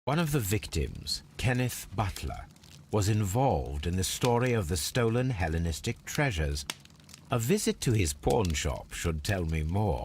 One of the victims, Kenneth Butler, was involved in the story of the stolen Hellenistic treasures. A visit to his pawn shop should tell me more.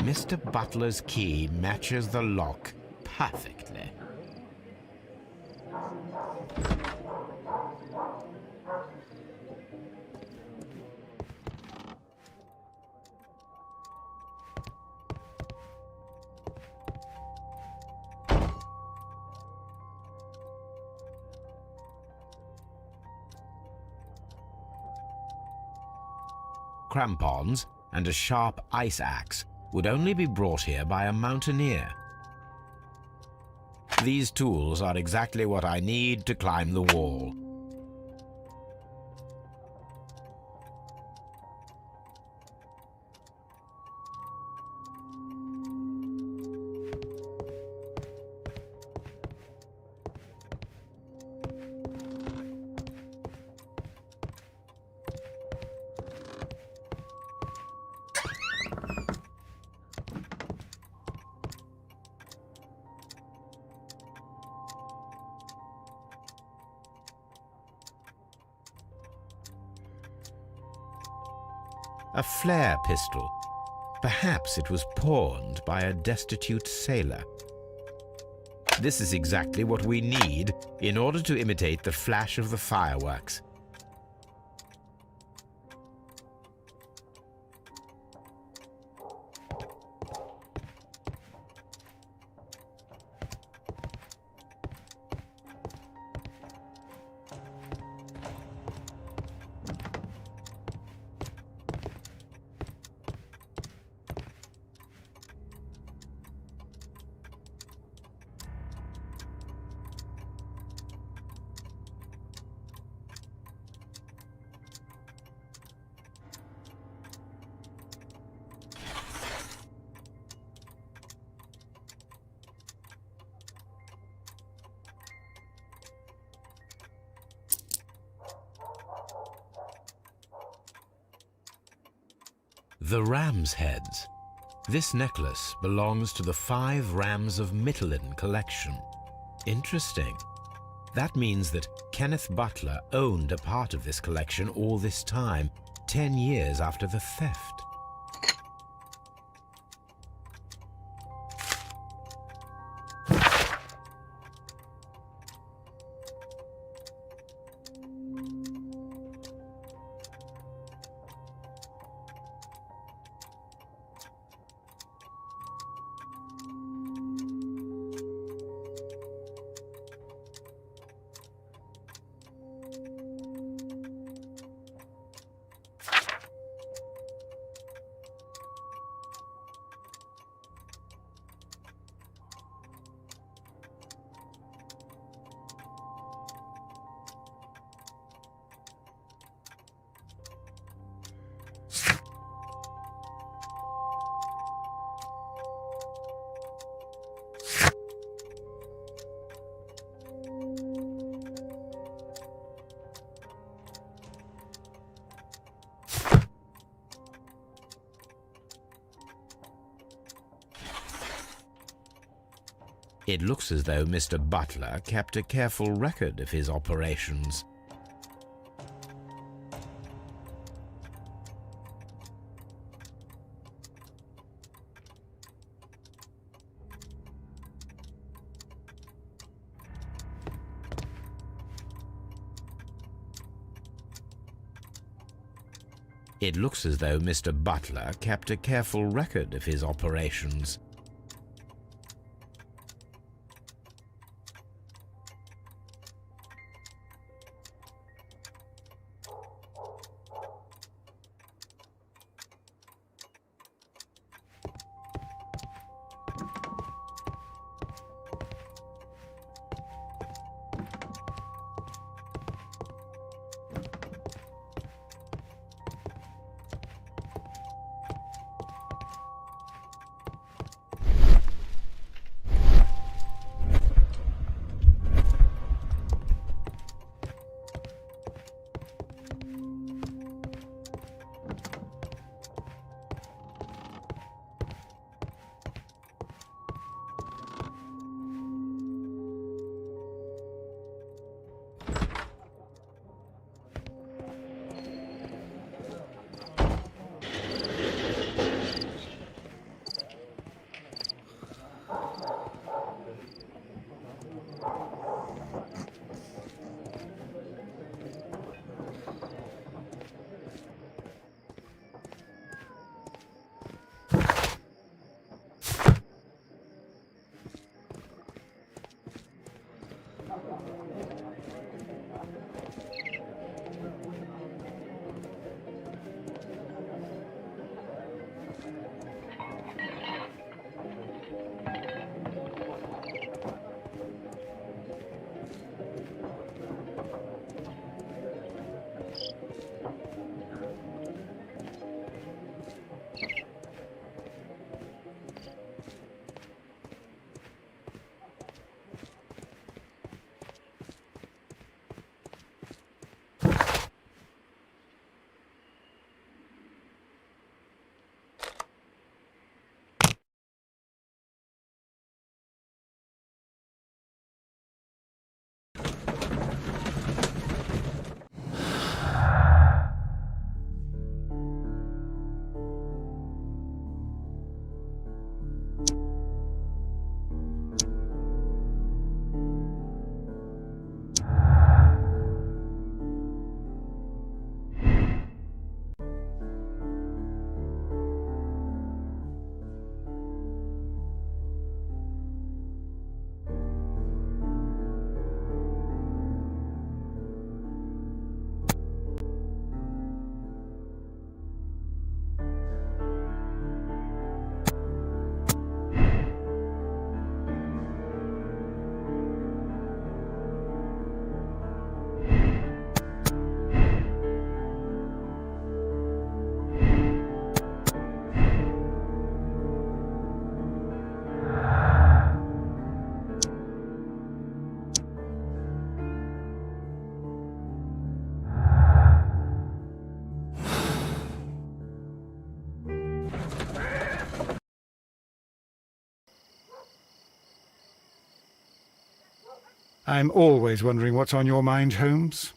Mr. Butler's key matches the lock perfectly. Crampons and a sharp ice axe would only be brought here by a mountaineer. These tools are exactly what I need to climb the wall. A flare pistol. Perhaps it was pawned by a destitute sailor. This is exactly what we need in order to imitate the flash of the fireworks. The ram's heads. This necklace belongs to the 5 Rams of Mittelin collection. Interesting. That means that Kenneth Butler owned a part of this collection all this time, 10 years after the theft. It looks as though Mr. Butler kept a careful record of his operations. It looks as though Mr. Butler kept a careful record of his operations. I'm always wondering what's on your mind, Holmes.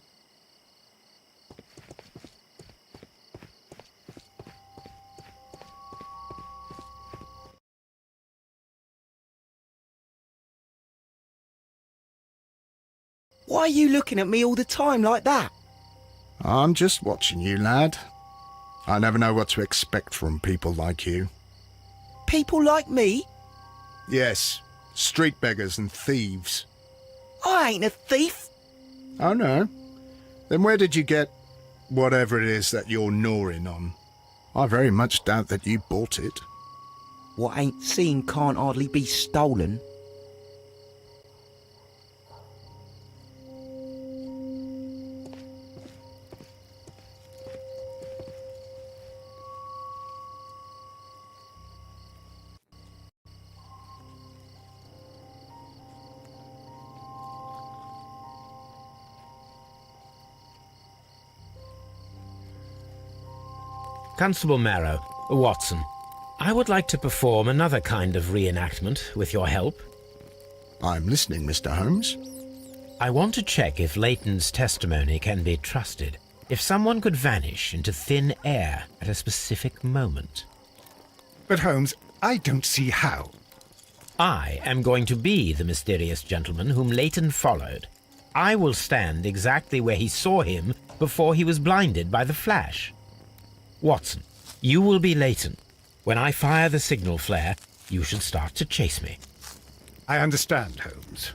Why are you looking at me all the time like that? I'm just watching you, lad. I never know what to expect from people like you. People like me? Yes, street beggars and thieves. I ain't a thief. Oh no? Then where did you get whatever it is that you're gnawing on? I very much doubt that you bought it. What ain't seen can't hardly be stolen. Constable Marrow, Watson, I would like to perform another kind of reenactment with your help. I'm listening, Mr. Holmes. I want to check if Leighton's testimony can be trusted. If someone could vanish into thin air at a specific moment. But Holmes, I don't see how. I am going to be the mysterious gentleman whom Leighton followed. I will stand exactly where he saw him before he was blinded by the flash. Watson, you will be Leighton. When I fire the signal flare, you should start to chase me. I understand, Holmes.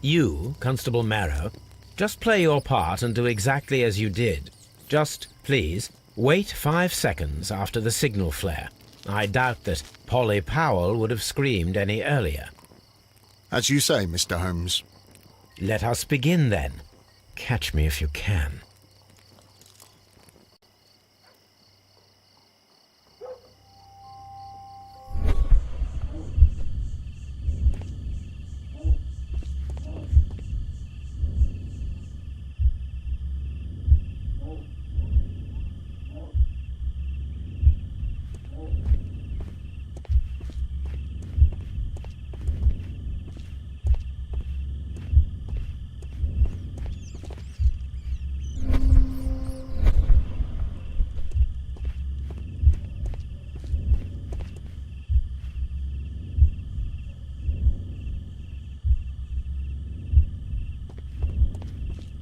You, Constable Marrow, just play your part and do exactly as you did. Just, please, wait 5 seconds after the signal flare. I doubt that Polly Powell would have screamed any earlier. As you say, Mr. Holmes. Let us begin then. Catch me if you can.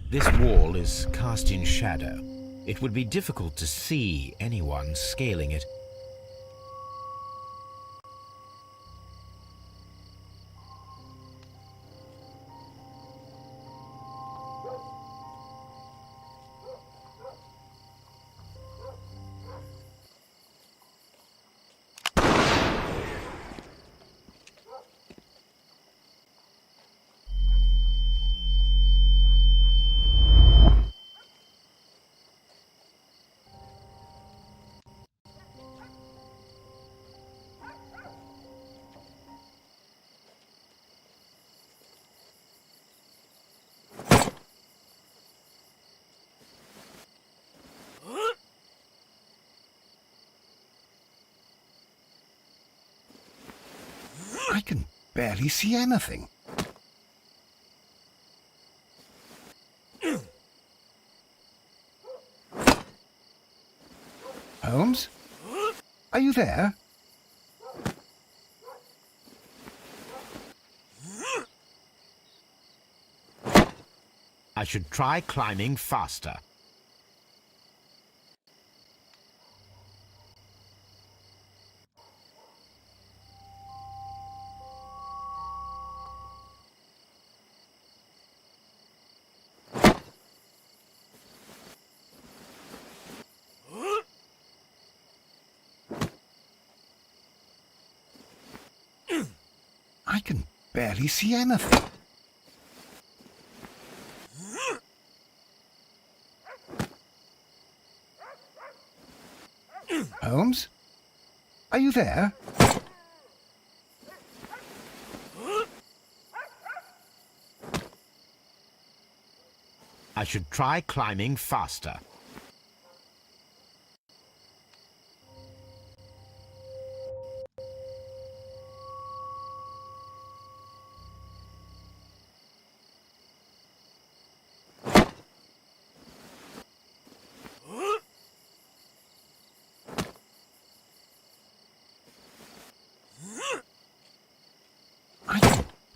This wall is cast in shadow. It would be difficult to see anyone scaling it. I can barely see anything. Holmes? Are you there? I should try climbing faster. I can barely see anything. Holmes? Are you there? I should try climbing faster.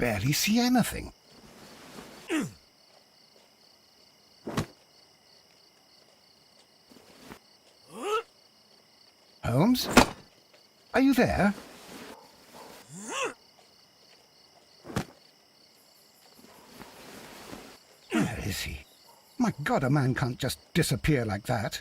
barely see anything. Holmes? Are you there? Where is he? My God, a man can't just disappear like that.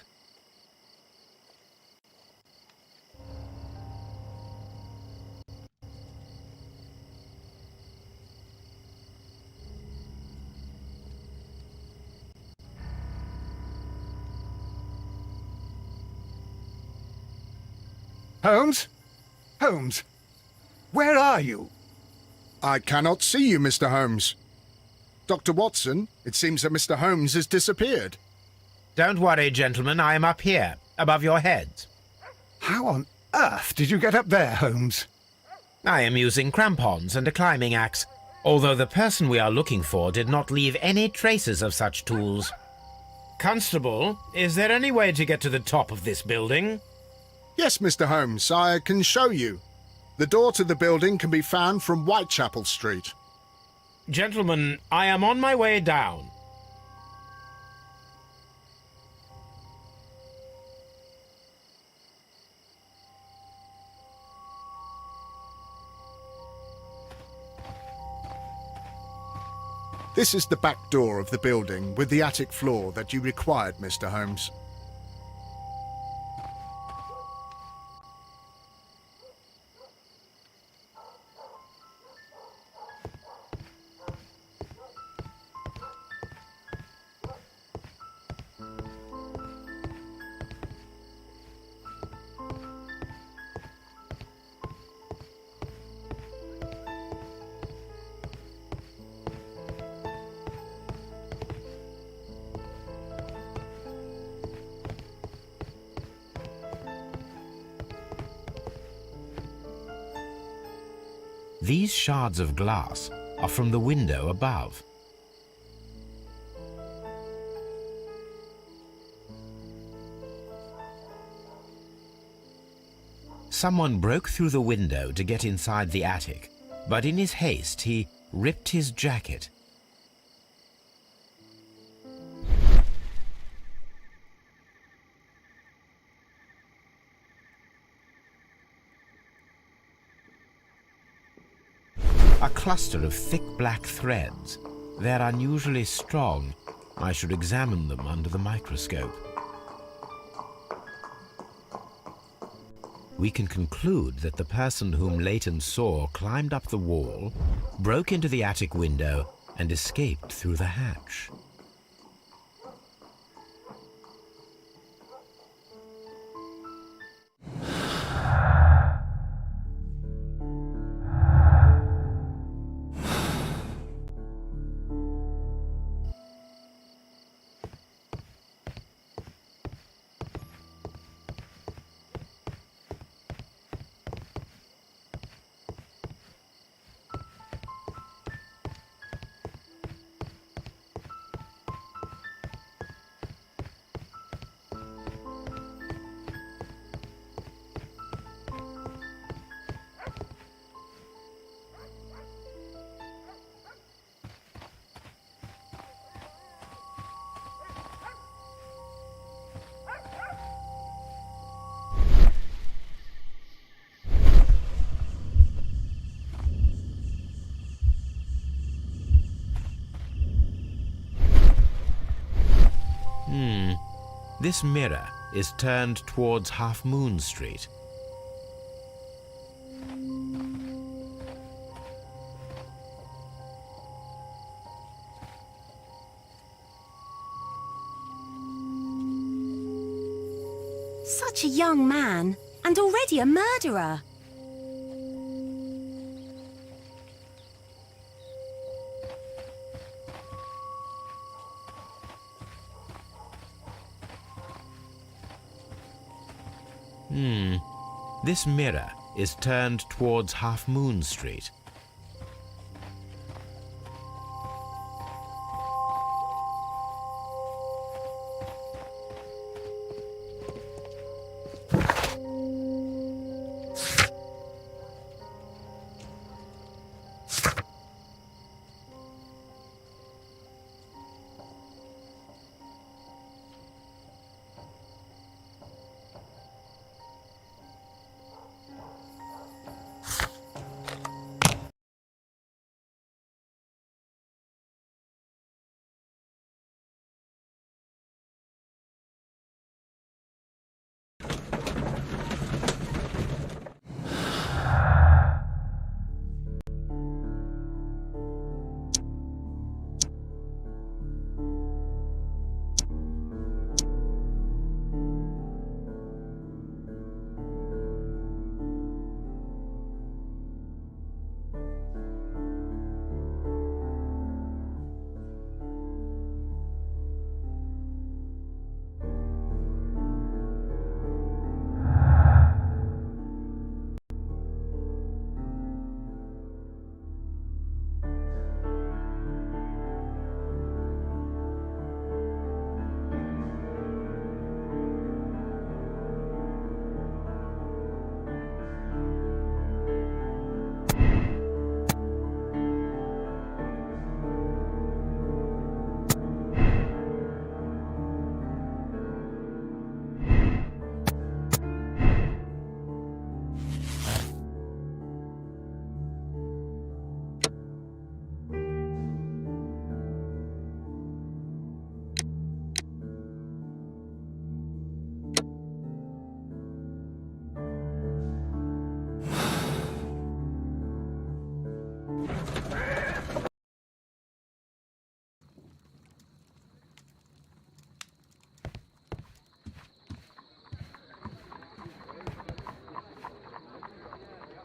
Holmes? Holmes? Where are you? I cannot see you, Mr. Holmes. Dr. Watson, it seems that Mr. Holmes has disappeared. Don't worry, gentlemen. I am up here, above your heads. How on earth did you get up there, Holmes? I am using crampons and a climbing axe, although the person we are looking for did not leave any traces of such tools. Constable, is there any way to get to the top of this building? Yes, Mr. Holmes, I can show you. The door to the building can be found from Whitechapel Street. Gentlemen, I am on my way down. This is the back door of the building with the attic floor that you required, Mr. Holmes. These shards of glass are from the window above. Someone broke through the window to get inside the attic, but in his haste he ripped his jacket. A cluster of thick black threads. They're unusually strong. I should examine them under the microscope. We can conclude that the person whom Leighton saw climbed up the wall, broke into the attic window, and escaped through the hatch. This mirror is turned towards Half Moon Street. Such a young man, and already a murderer. This mirror is turned towards Half Moon Street.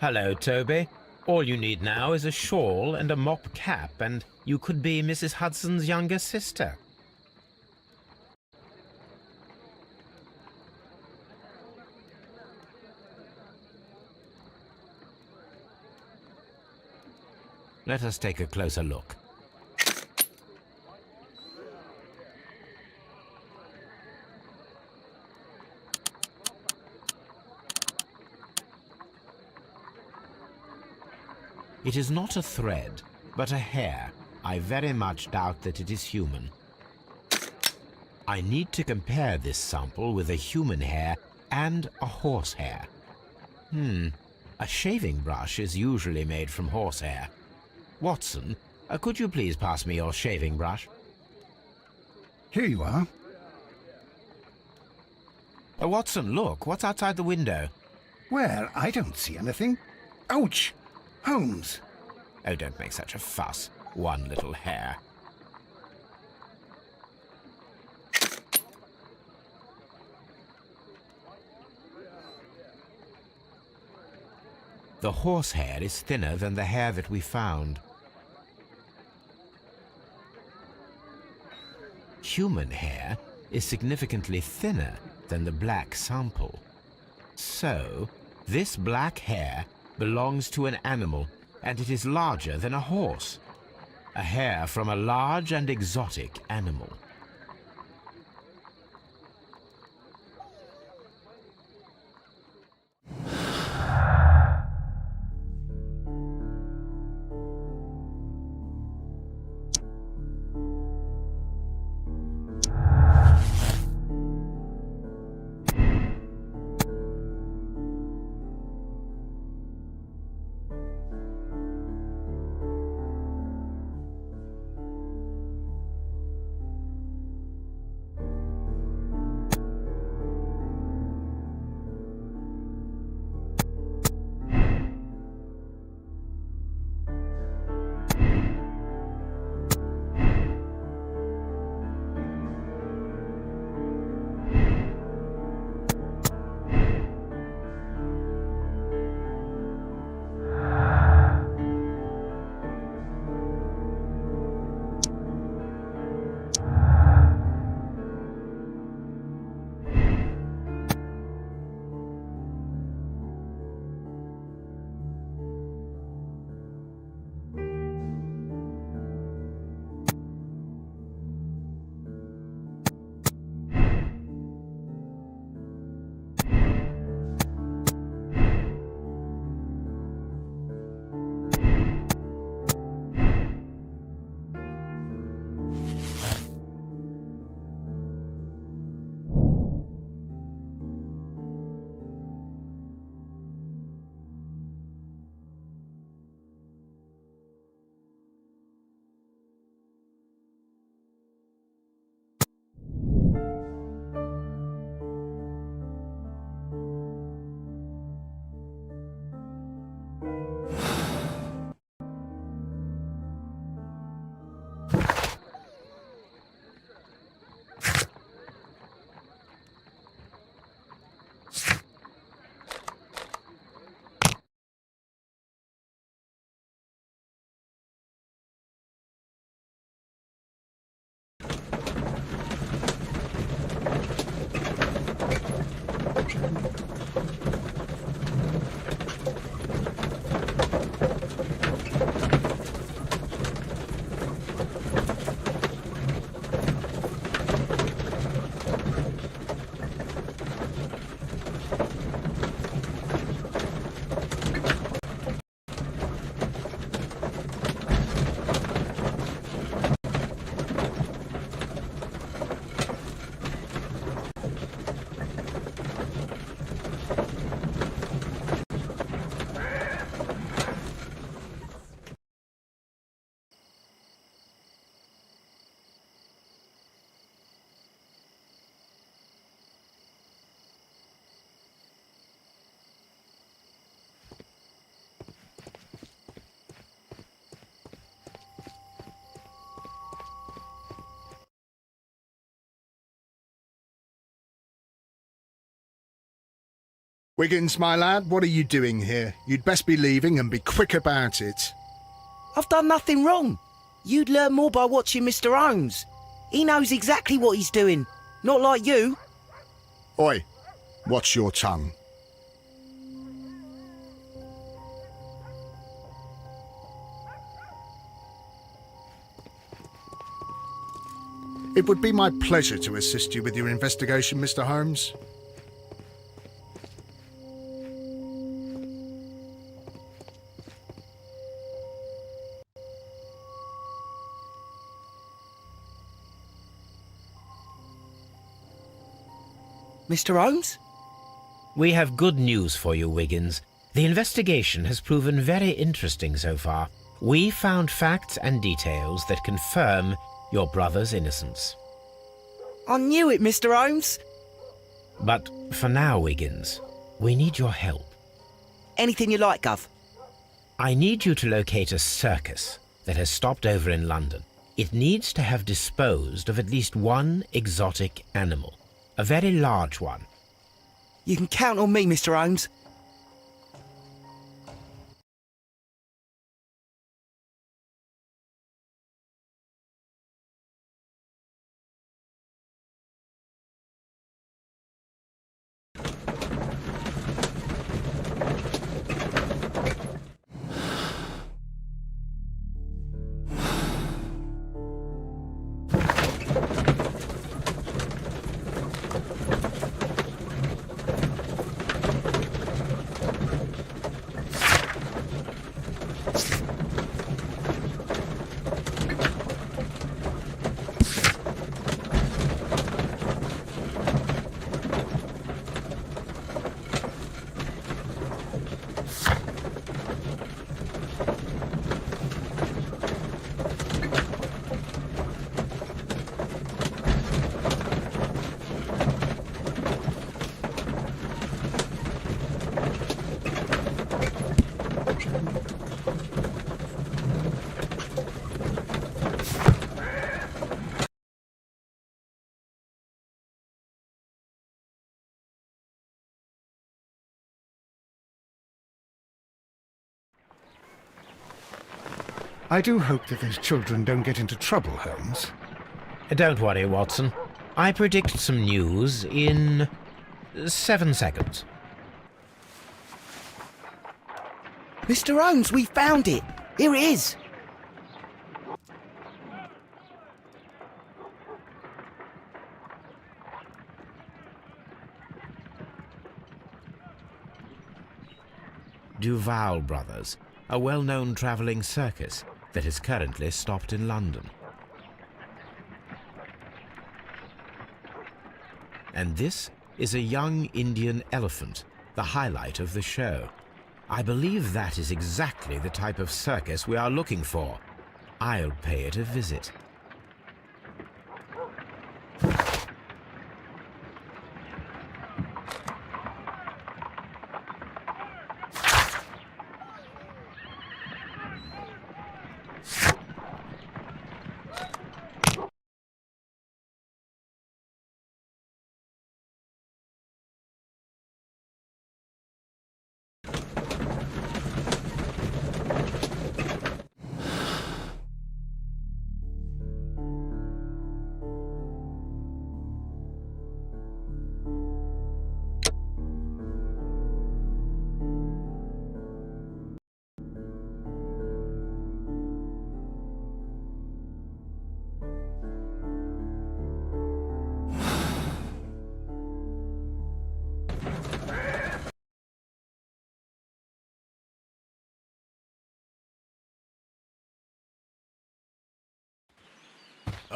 Hello, Toby. All you need now is a shawl and a mop cap, and you could be Mrs. Hudson's younger sister. Let us take a closer look. It is not a thread, but a hair. I very much doubt that it is human. I need to compare this sample with a human hair and a horse hair. A shaving brush is usually made from horsehair. Watson, could you please pass me your shaving brush? Here you are. Watson, look, what's outside the window? Well, I don't see anything. Ouch! Holmes! Oh, don't make such a fuss. One little hair. The horsehair is thinner than the hair that we found. Human hair is significantly thinner than the black sample. So, this black hair belongs to an animal, and it is larger than a horse. A hair from a large and exotic animal. Wiggins, my lad, what are you doing here? You'd best be leaving and be quick about it. I've done nothing wrong. You'd learn more by watching Mr. Holmes. He knows exactly what he's doing, not like you. Oi, watch your tongue. It would be my pleasure to assist you with your investigation, Mr. Holmes. Mr. Holmes? We have good news for you, Wiggins. The investigation has proven very interesting so far. We found facts and details that confirm your brother's innocence. I knew it, Mr. Holmes. But for now, Wiggins, we need your help. Anything you like, Gov. I need you to locate a circus that has stopped over in London. It needs to have disposed of at least one exotic animal, a very large one. You can count on me, Mr. Holmes. I do hope that those children don't get into trouble, Holmes. Don't worry, Watson. I predict some news in 7 seconds. Mr. Holmes, we found it. Here it is. Duval Brothers, a well-known travelling circus that is currently stopped in London. And this is a young Indian elephant, the highlight of the show. I believe that is exactly the type of circus we are looking for. I'll pay it a visit.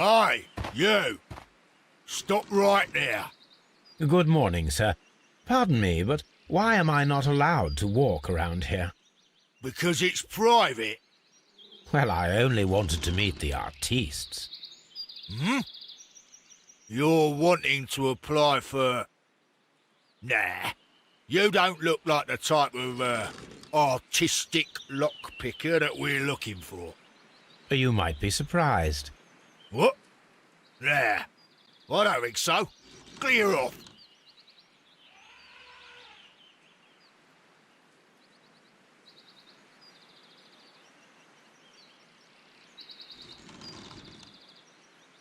Aye, you! Stop right there. Good morning, sir. Pardon me, but why am I not allowed to walk around here? Because it's private. Well, I only wanted to meet the artistes. Hmm? You're wanting to apply for... Nah, you don't look like the type of, artistic lockpicker that we're looking for. You might be surprised. What? Nah, I don't think so. Clear off.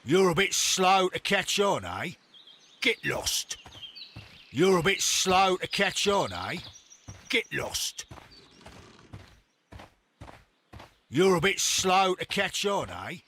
You're a bit slow to catch on, eh? Get lost. You're a bit slow to catch on, eh? Get lost. You're a bit slow to catch on, eh?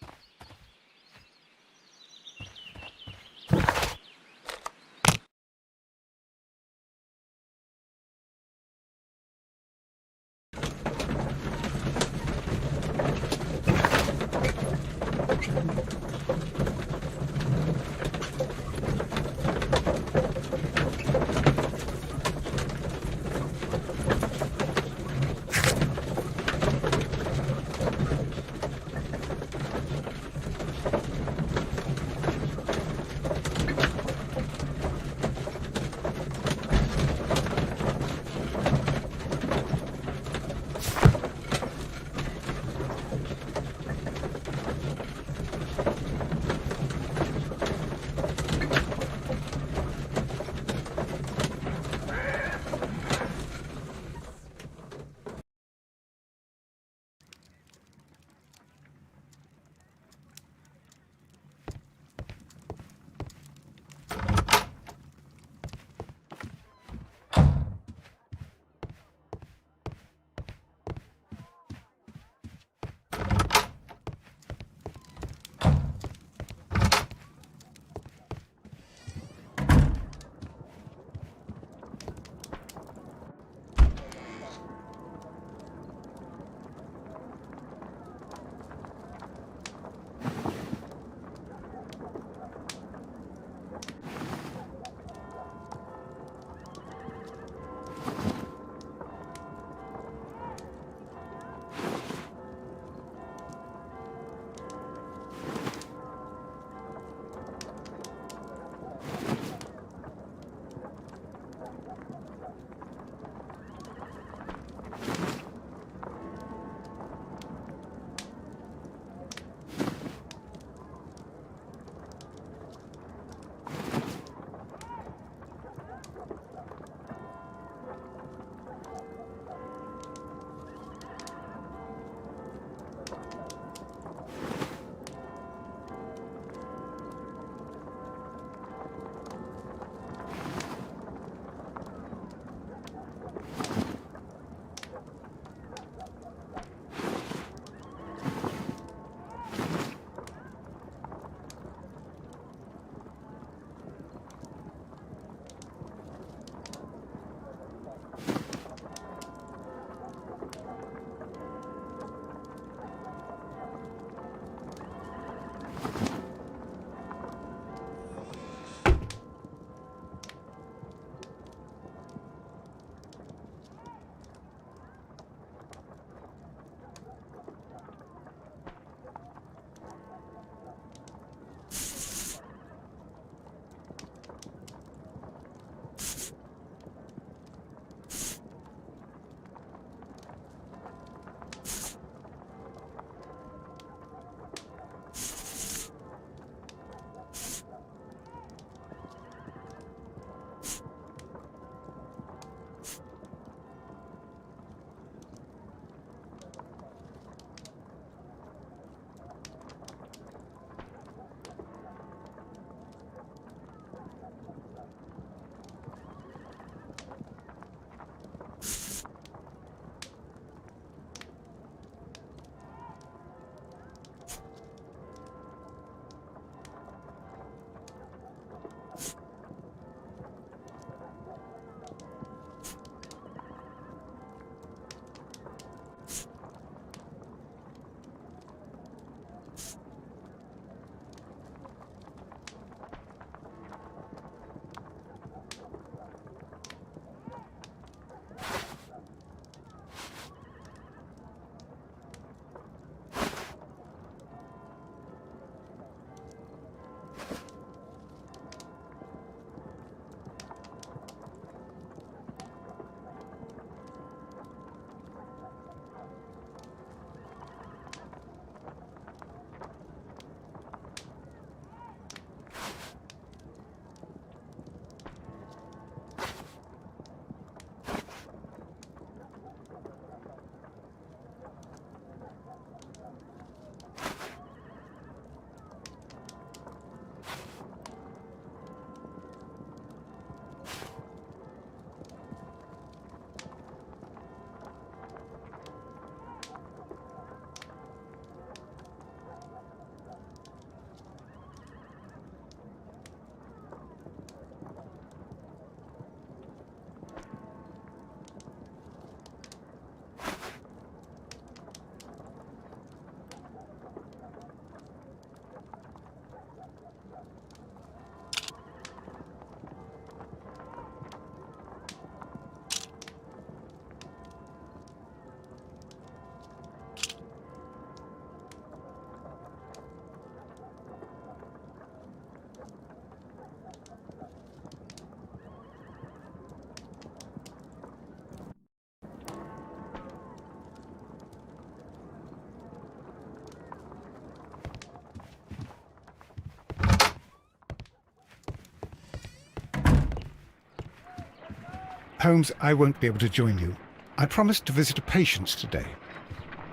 Holmes, I won't be able to join you. I promised to visit a patient today.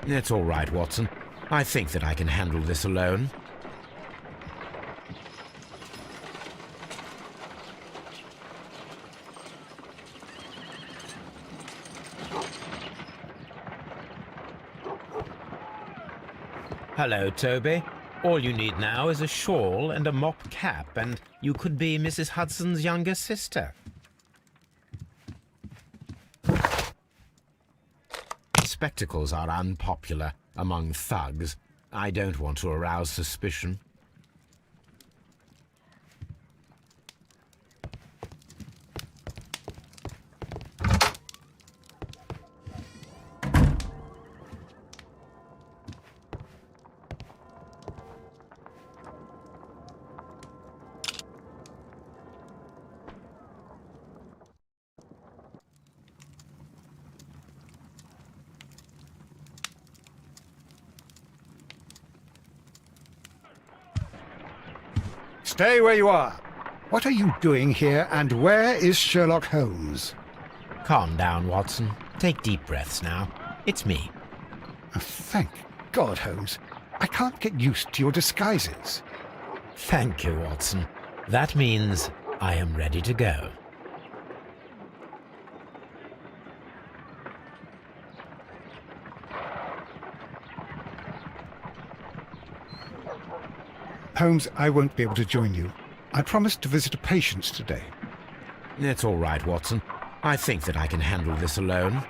It's all right, Watson. I think that I can handle this alone. Hello, Toby. All you need now is a shawl and a mop cap, and you could be Mrs. Hudson's younger sister. Spectacles are unpopular among thugs. I don't want to arouse suspicion. Stay where you are. What are you doing here, and where is Sherlock Holmes? Calm down, Watson. Take deep breaths now. It's me. Oh, thank God, Holmes. I can't get used to your disguises. Thank you, Watson. That means I am ready to go. Holmes, I won't be able to join you. I promised to visit a patient today. It's all right, Watson. I think that I can handle this alone.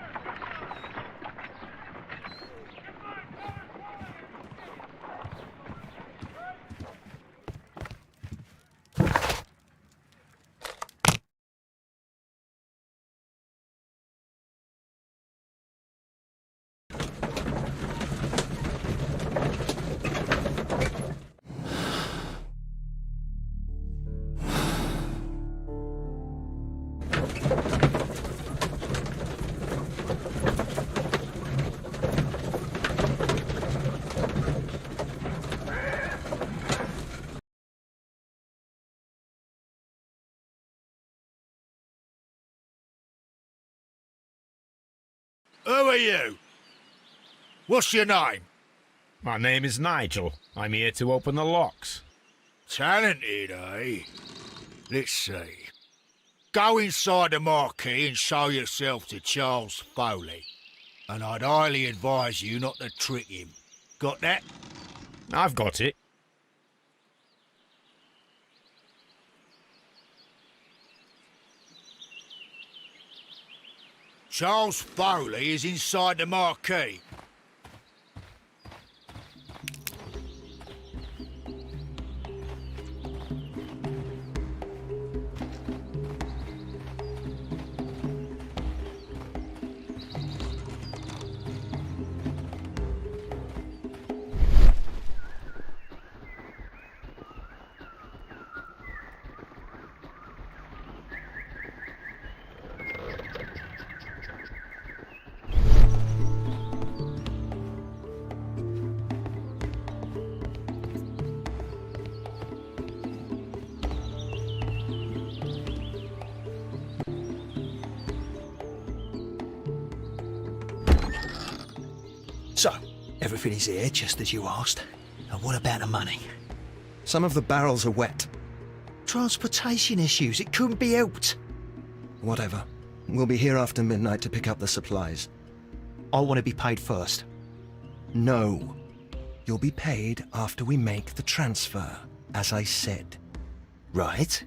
Who are you? What's your name? My name is Nigel. I'm here to open the locks. Talented, eh? Let's see. Go inside the marquee and show yourself to Charles Foley. And I'd highly advise you not to trick him. Got that? I've got it. Charles Foley is inside the marquee. So, everything is here, just as you asked. And what about the money? Some of the barrels are wet. Transportation issues, it couldn't be helped. Whatever. We'll be here after midnight to pick up the supplies. I want to be paid first. No. You'll be paid after we make the transfer, as I said. Right?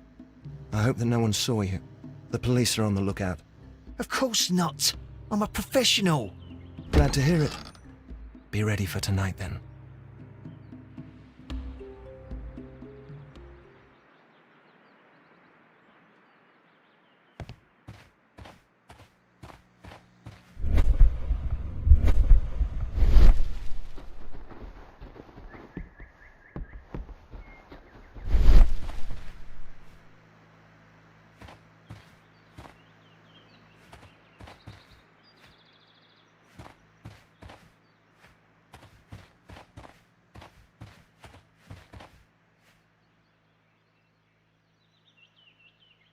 I hope that no one saw you. The police are on the lookout. Of course not. I'm a professional. Glad to hear it. Be ready for tonight, then.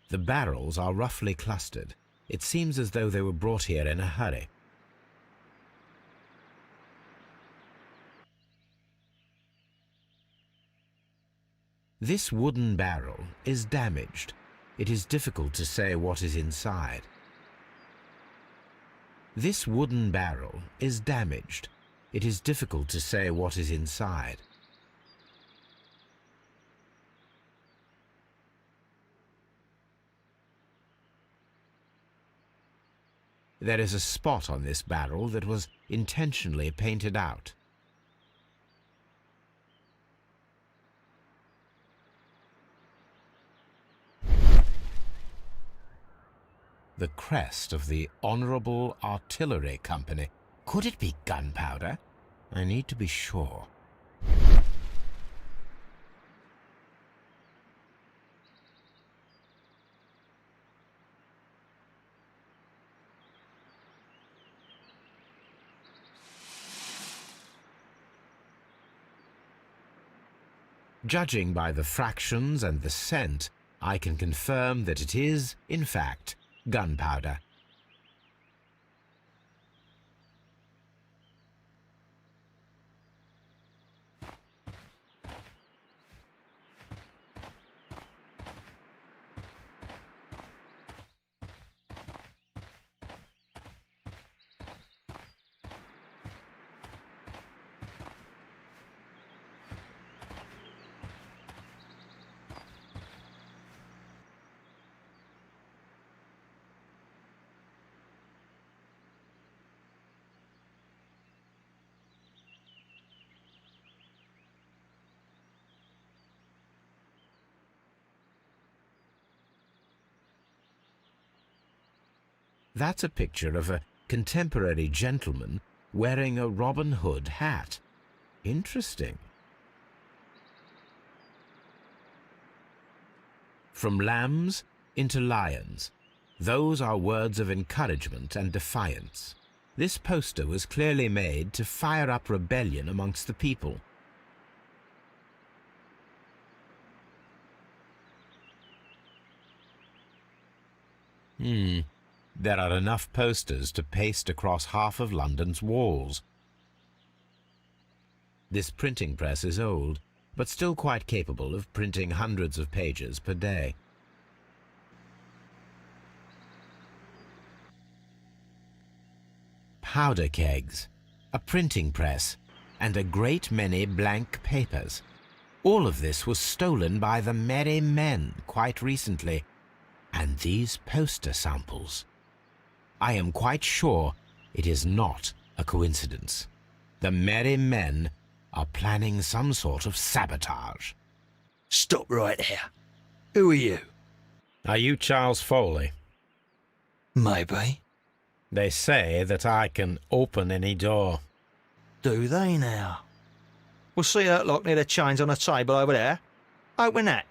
The barrels are roughly clustered. It seems as though they were brought here in a hurry. This wooden barrel is damaged. It is difficult to say what is inside. This wooden barrel is damaged. It is difficult to say what is inside. There is a spot on this barrel that was intentionally painted out. The crest of the Honourable Artillery Company. Could it be gunpowder? I need to be sure. Judging by the fractions and the scent, I can confirm that it is, in fact, gunpowder. That's a picture of a contemporary gentleman wearing a Robin Hood hat. Interesting. From lambs into lions. Those are words of encouragement and defiance. This poster was clearly made to fire up rebellion amongst the people. There are enough posters to paste across half of London's walls. This printing press is old, but still quite capable of printing hundreds of pages per day. Powder kegs, a printing press, and a great many blank papers. All of this was stolen by the Merry Men quite recently, and these poster samples. I am quite sure it is not a coincidence. The Merry Men are planning some sort of sabotage. Stop right there. Who are you? Are you Charles Foley? Maybe. They say that I can open any door. Do they now? We'll see that lock near the chains on the table over there. Open that.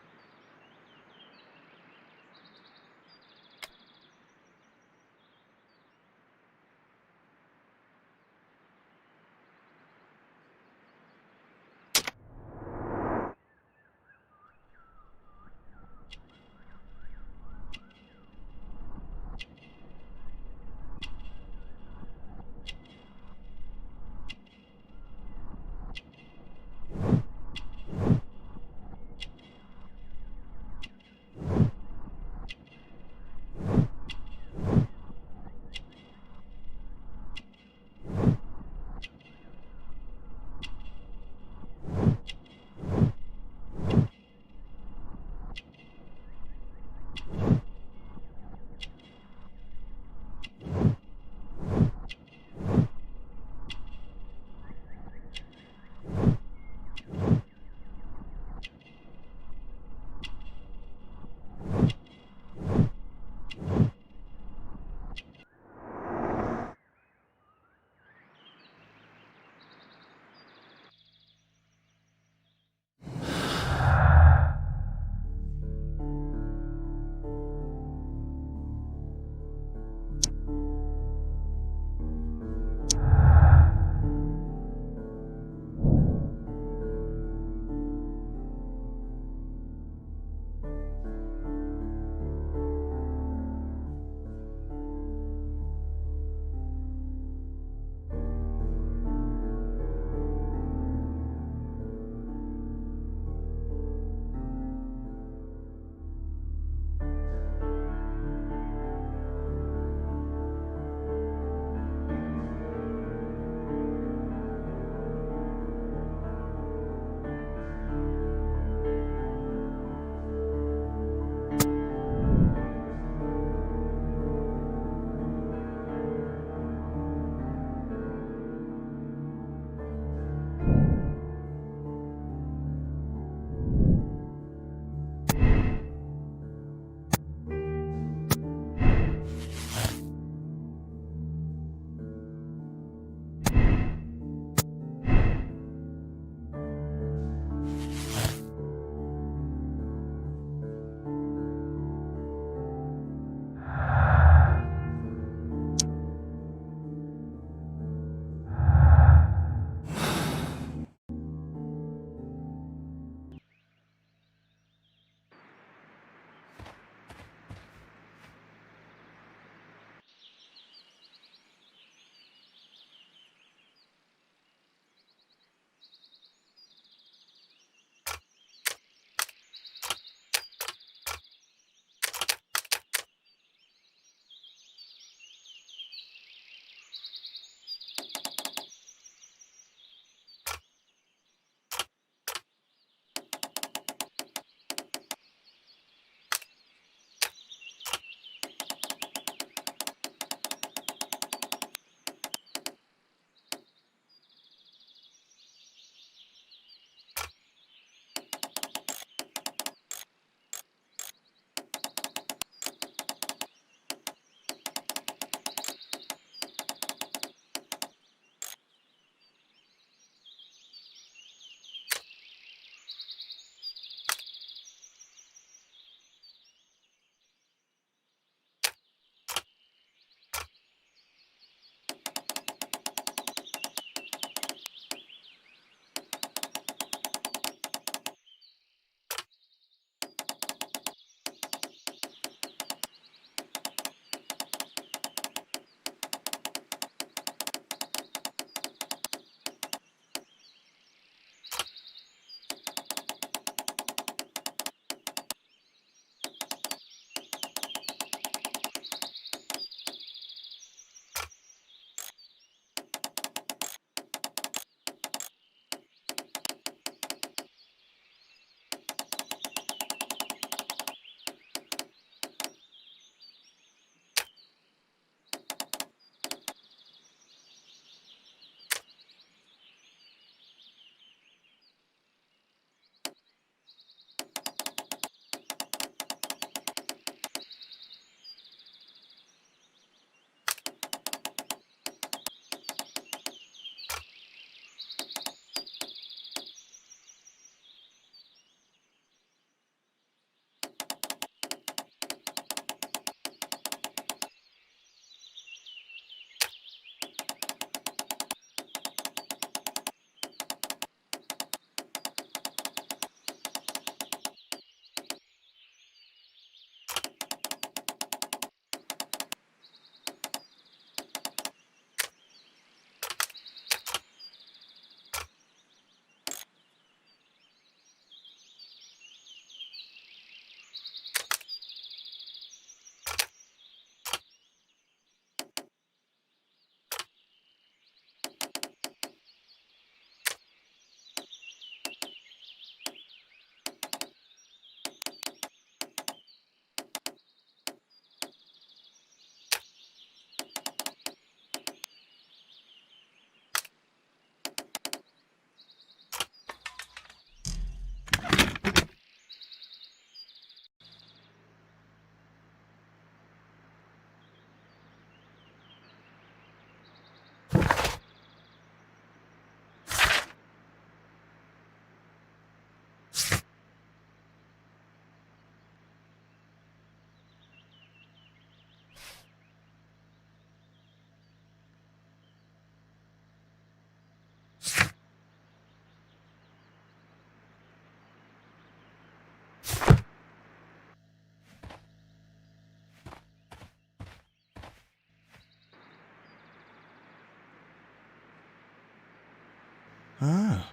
Ah,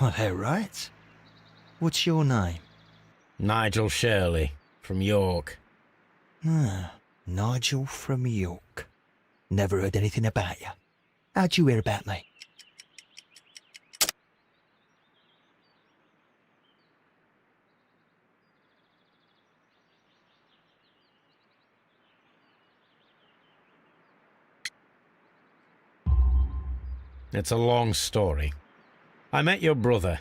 well, they're right. What's your name? Nigel Shirley, from York. Ah, Nigel from York. Never heard anything about you. How'd you hear about me? It's a long story. I met your brother,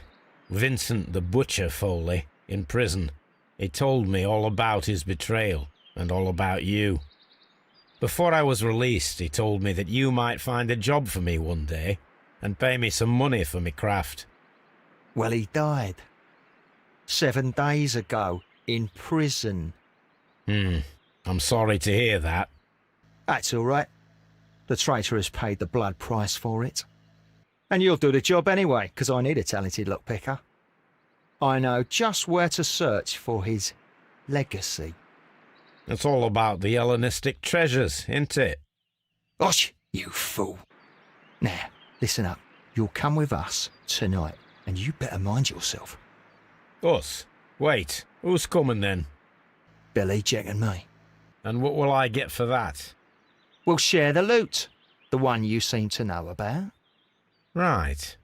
Vincent the Butcher Foley, in prison. He told me all about his betrayal and all about you. Before I was released, he told me that you might find a job for me one day and pay me some money for me craft. Well, he died 7 days ago in prison. I'm sorry to hear that. That's all right. The traitor has paid the blood price for it. And you'll do the job anyway, because I need a talented lockpicker. I know just where to search for his legacy. It's all about the Hellenistic treasures, isn't it? Osh, you fool. Now, listen up. You'll come with us tonight, and you better mind yourself. Us? Wait, who's coming then? Billy, Jack and me. And what will I get for that? We'll share the loot. The one you seem to know about. Right.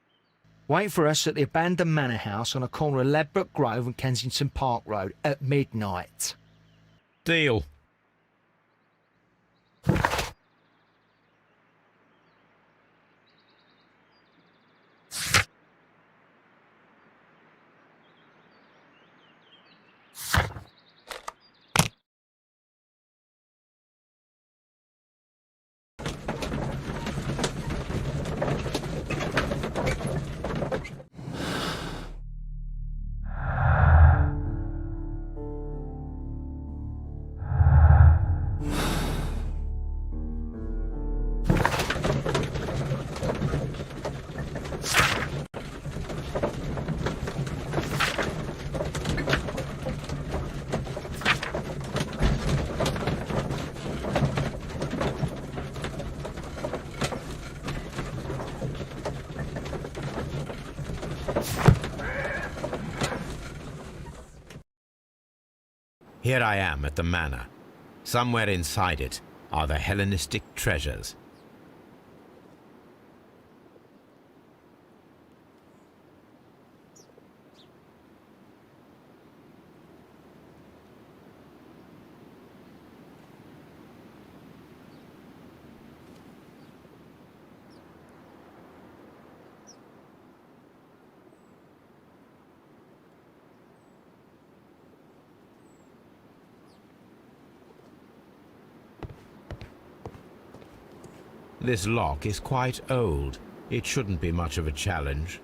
Wait for us at the abandoned manor house on a corner of Ladbroke Grove and Kensington Park Road at midnight. Deal. Here I am at the manor. Somewhere inside it are the Hellenistic treasures. This lock is quite old. It shouldn't be much of a challenge.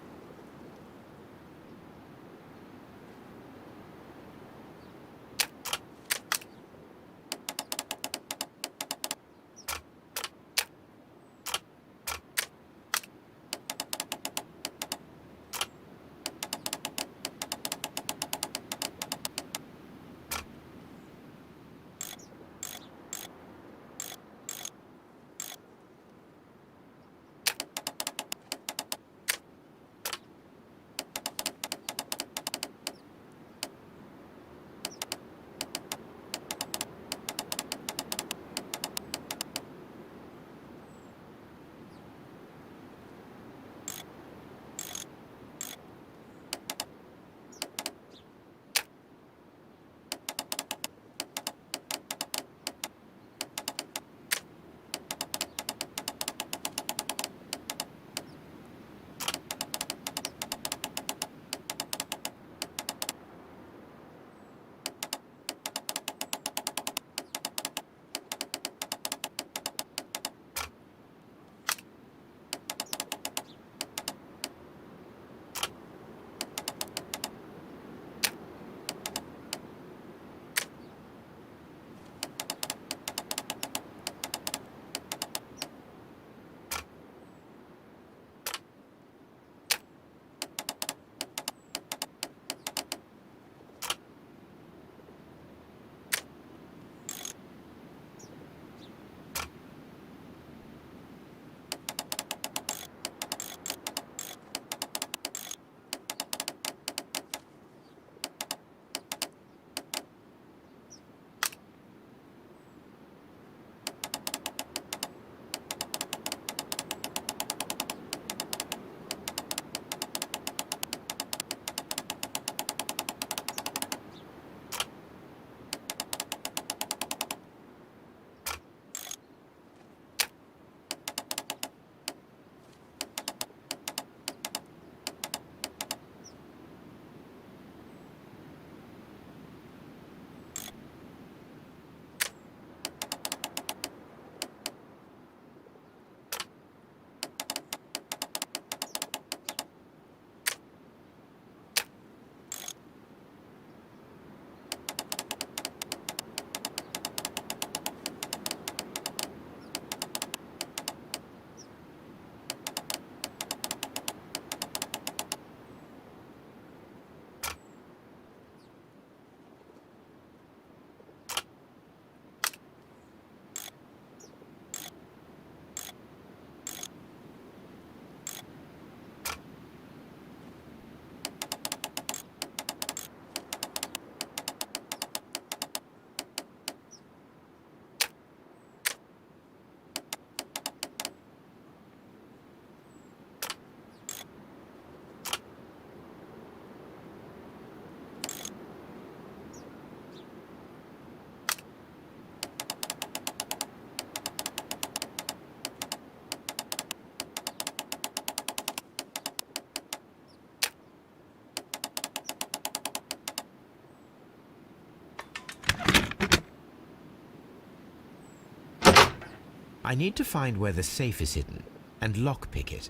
I need to find where the safe is hidden and lockpick it.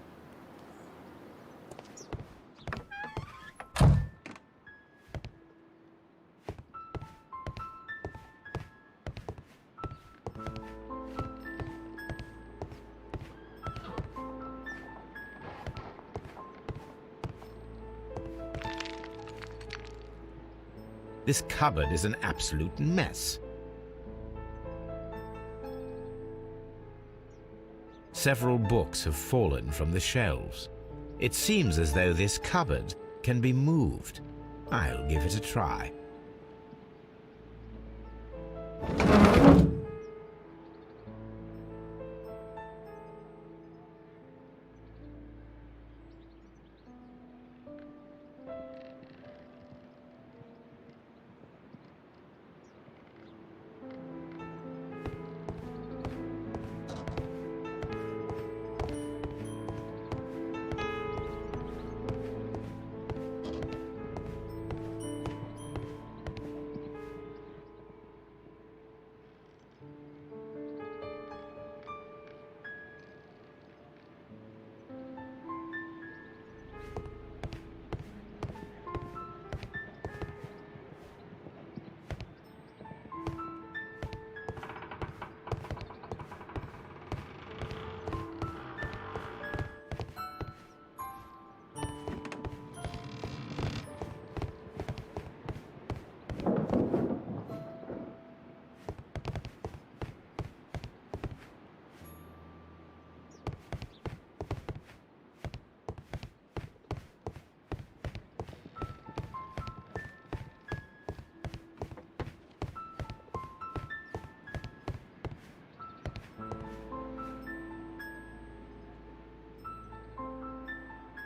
This cupboard is an absolute mess. Several books have fallen from the shelves. It seems as though this cupboard can be moved. I'll give it a try.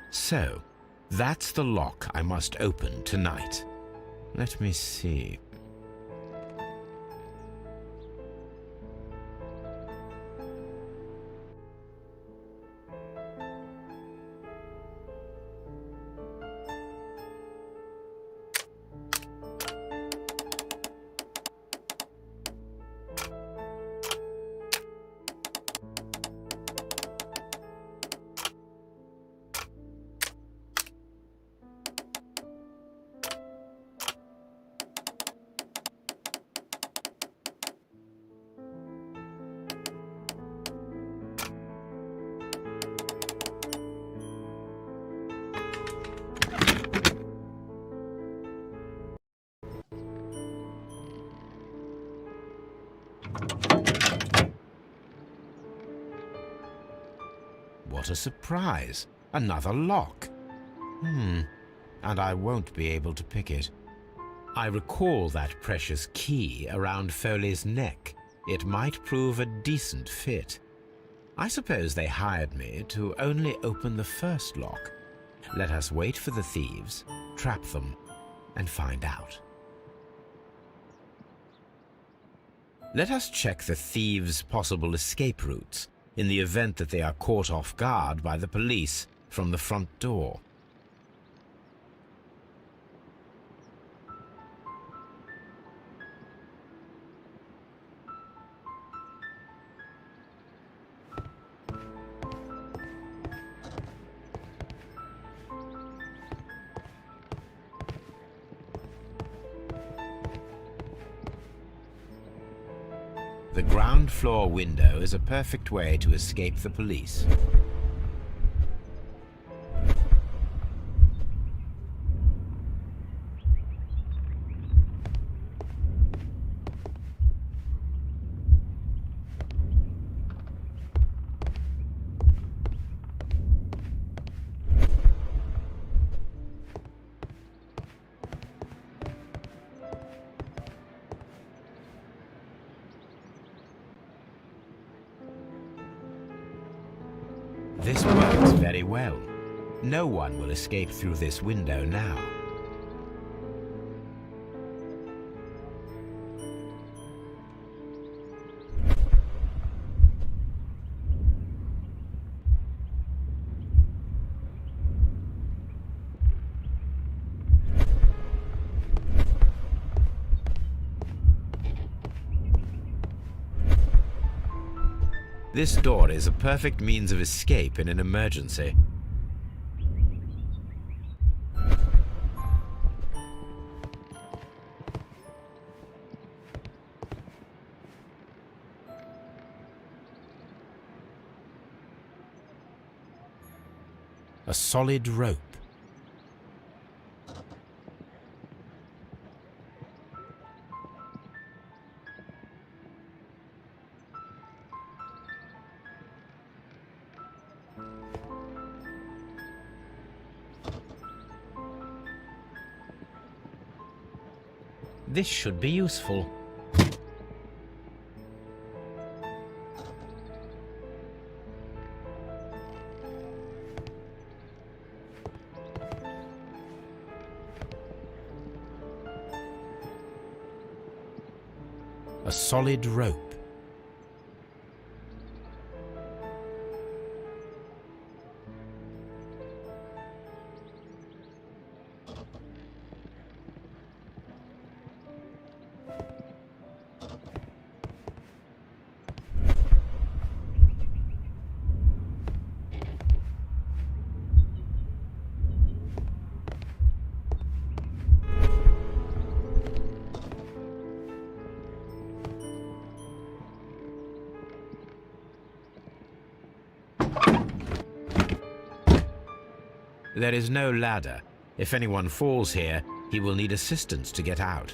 So, that's the lock I must open tonight. Let me see. What a surprise! Another lock. And I won't be able to pick it. I recall that precious key around Foley's neck. It might prove a decent fit. I suppose they hired me to only open the first lock. Let us wait for the thieves, trap them, and find out. Let us check the thieves' possible escape routes in the event that they are caught off guard by the police from the front door. The ground floor window is a perfect way to escape the police. This works very well. No one will escape through this window now. This door is a perfect means of escape in an emergency. A solid rope. This should be useful. A solid rope. There is no ladder. If anyone falls here, he will need assistance to get out.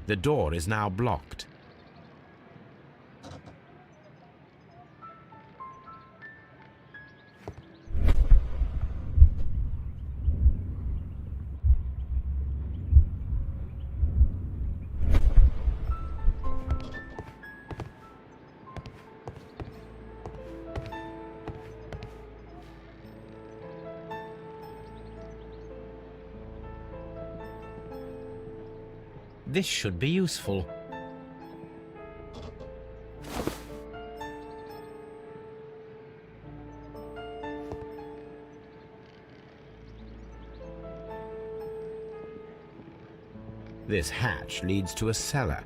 The door is now blocked. This should be useful. This hatch leads to a cellar.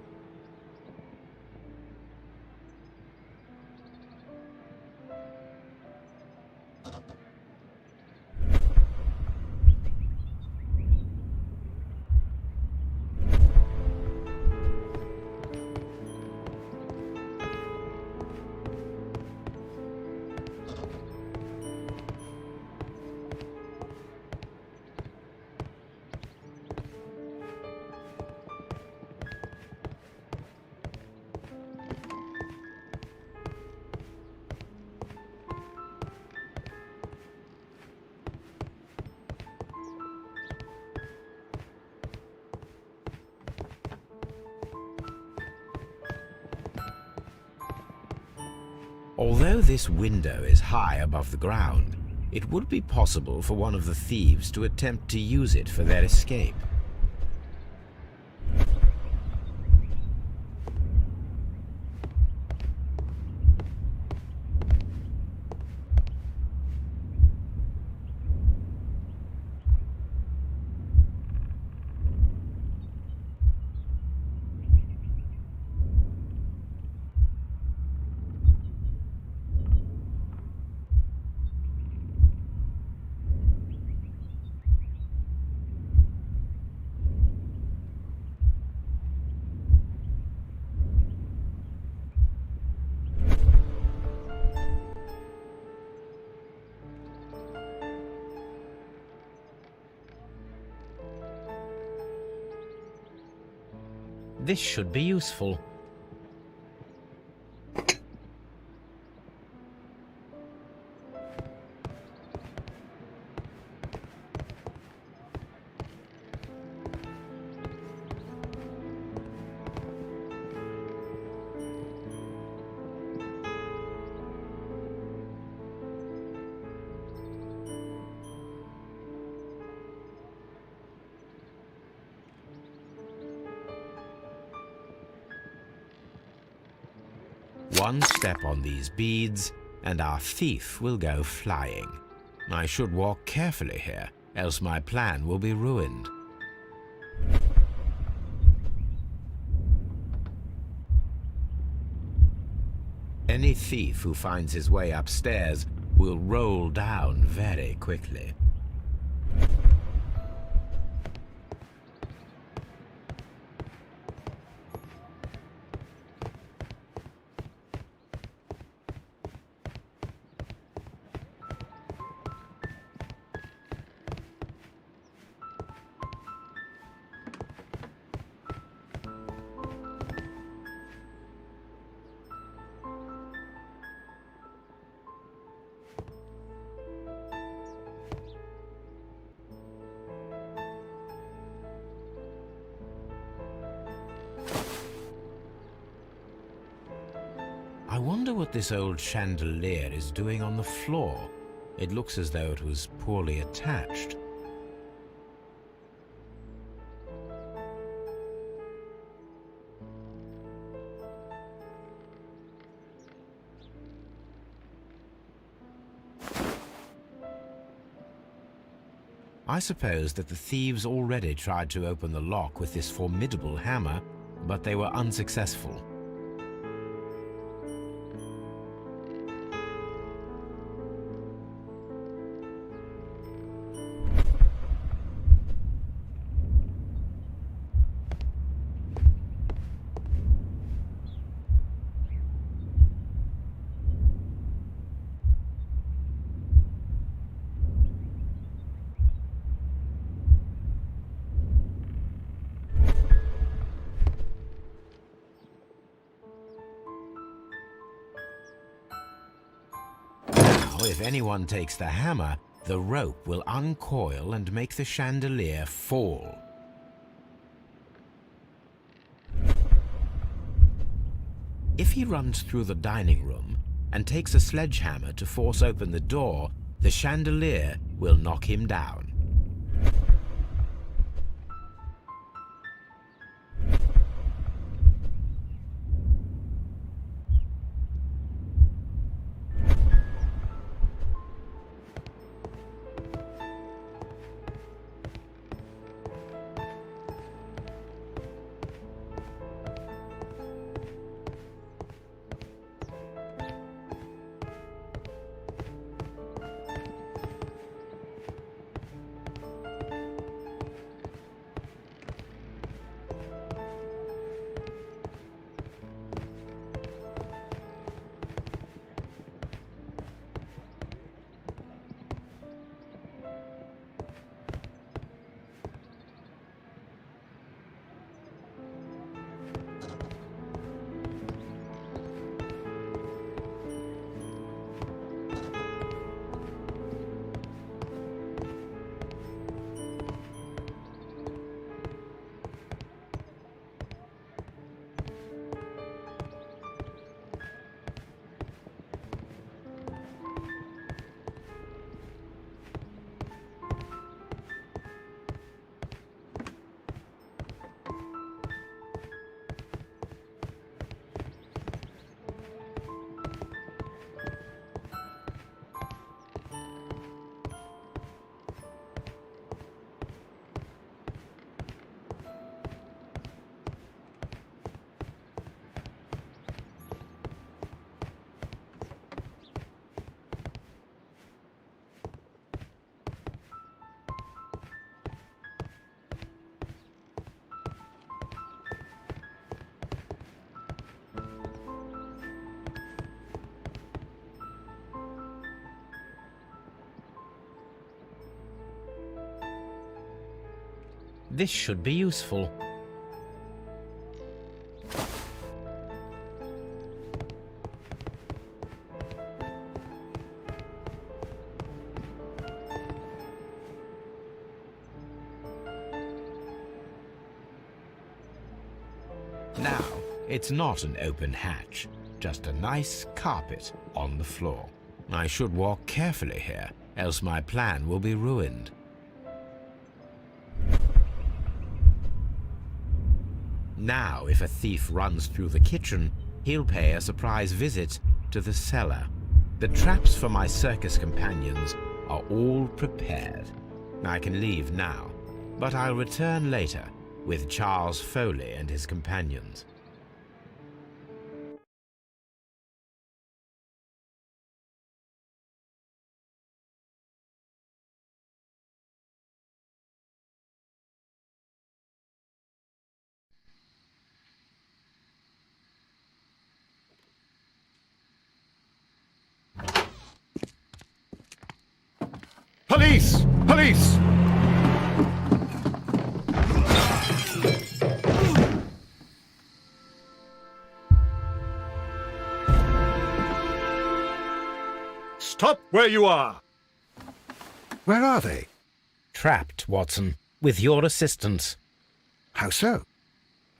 Although this window is high above the ground, it would be possible for one of the thieves to attempt to use it for their escape. This should be useful. One step on these beads, and our thief will go flying. I should walk carefully here, else my plan will be ruined. Any thief who finds his way upstairs will roll down very quickly. I wonder what this old chandelier is doing on the floor. It looks as though it was poorly attached. I suppose that the thieves already tried to open the lock with this formidable hammer, but they were unsuccessful. If anyone takes the hammer, the rope will uncoil and make the chandelier fall. If he runs through the dining room and takes a sledgehammer to force open the door, the chandelier will knock him down. This should be useful. Now, it's not an open hatch, just a nice carpet on the floor. I should walk carefully here, else my plan will be ruined. Now, if a thief runs through the kitchen, he'll pay a surprise visit to the cellar. The traps for my circus companions are all prepared. I can leave now, but I'll return later with Charles Foley and his companions. Police! Police! Stop where you are! Where are they? Trapped, Watson, with your assistance. How so?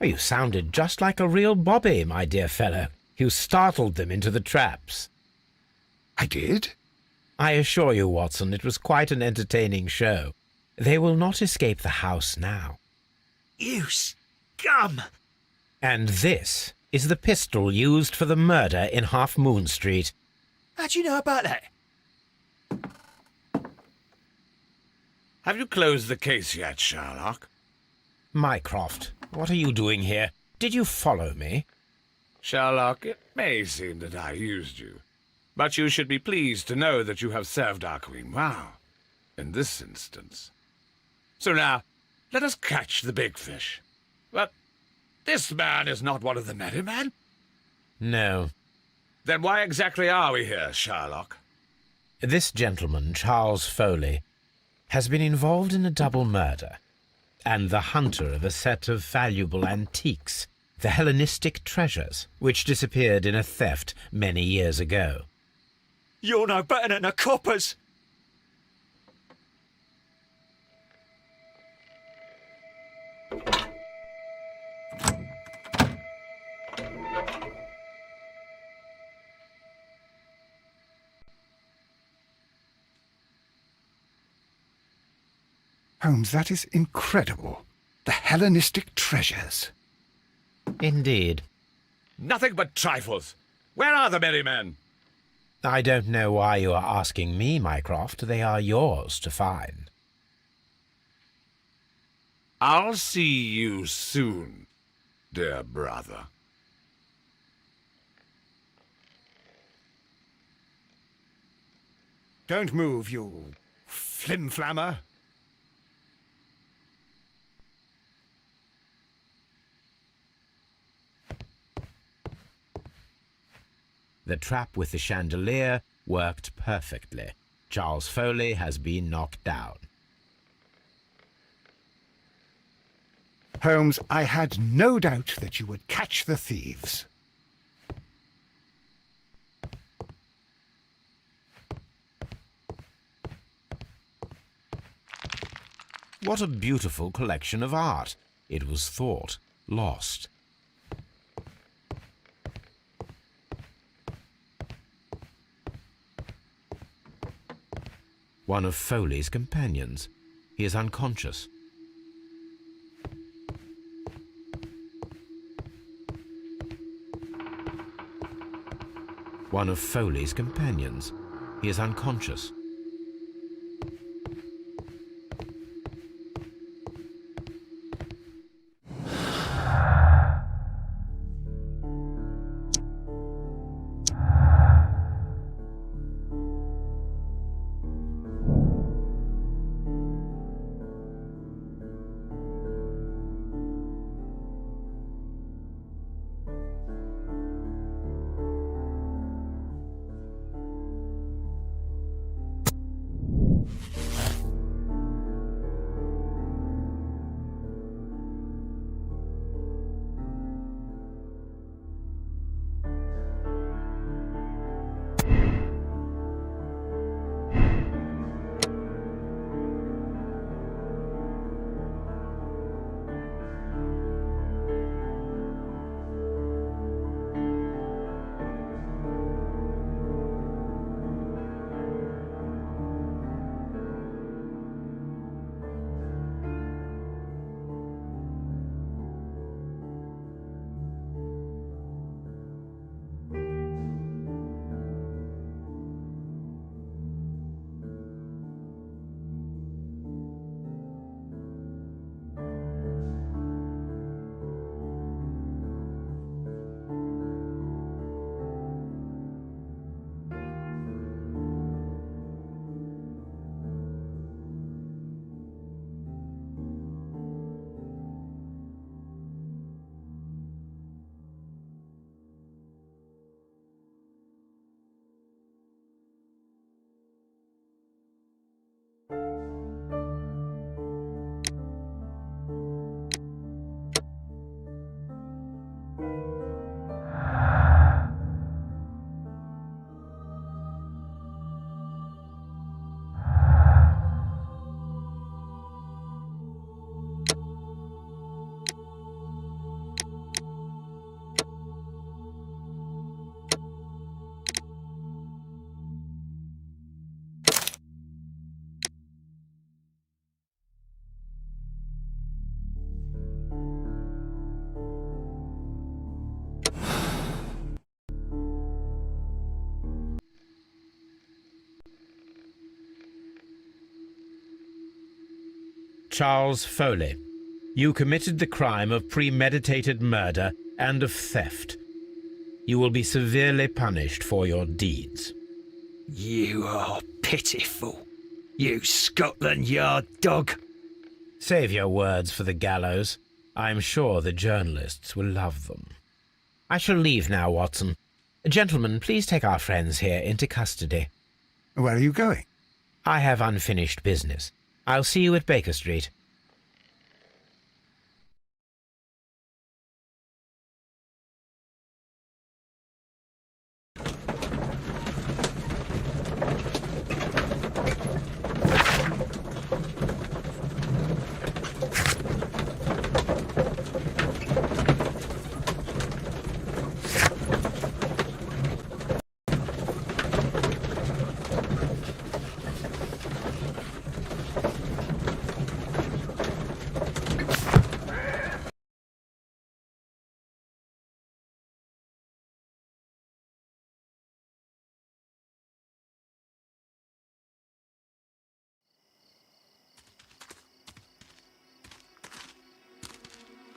Oh, you sounded just like a real bobby, my dear fellow. You startled them into the traps. I did? I assure you, Watson, it was quite an entertaining show. They will not escape the house now. You scum! And this is the pistol used for the murder in Half Moon Street. How'd you know about that? Have you closed the case yet, Sherlock? Mycroft, what are you doing here? Did you follow me? Sherlock, it may seem that I used you, but you should be pleased to know that you have served our Queen well, in this instance. So now, let us catch the big fish. But this man is not one of the merry men? No. Then why exactly are we here, Sherlock? This gentleman, Charles Foley, has been involved in a double murder, and the hunter of a set of valuable antiques, the Hellenistic treasures, which disappeared in a theft many years ago. You're no better than the coppers! Holmes, that is incredible. The Hellenistic treasures. Indeed. Nothing but trifles. Where are the merry men? I don't know why you are asking me, Mycroft. They are yours to find. I'll see you soon, dear brother. Don't move, you flim-flammer. The trap with the chandelier worked perfectly. Charles Foley has been knocked down. Holmes, I had no doubt that you would catch the thieves. What a beautiful collection of art. It was thought lost. One of Foley's companions. He is unconscious. One of Foley's companions. He is unconscious. Charles Foley. You committed the crime of premeditated murder and of theft. You will be severely punished for your deeds. You are pitiful, you Scotland Yard dog. Save your words for the gallows. I'm sure the journalists will love them. I shall leave now, Watson. Gentlemen, please take our friends here into custody. Where are you going? I have unfinished business. I'll see you at Baker Street.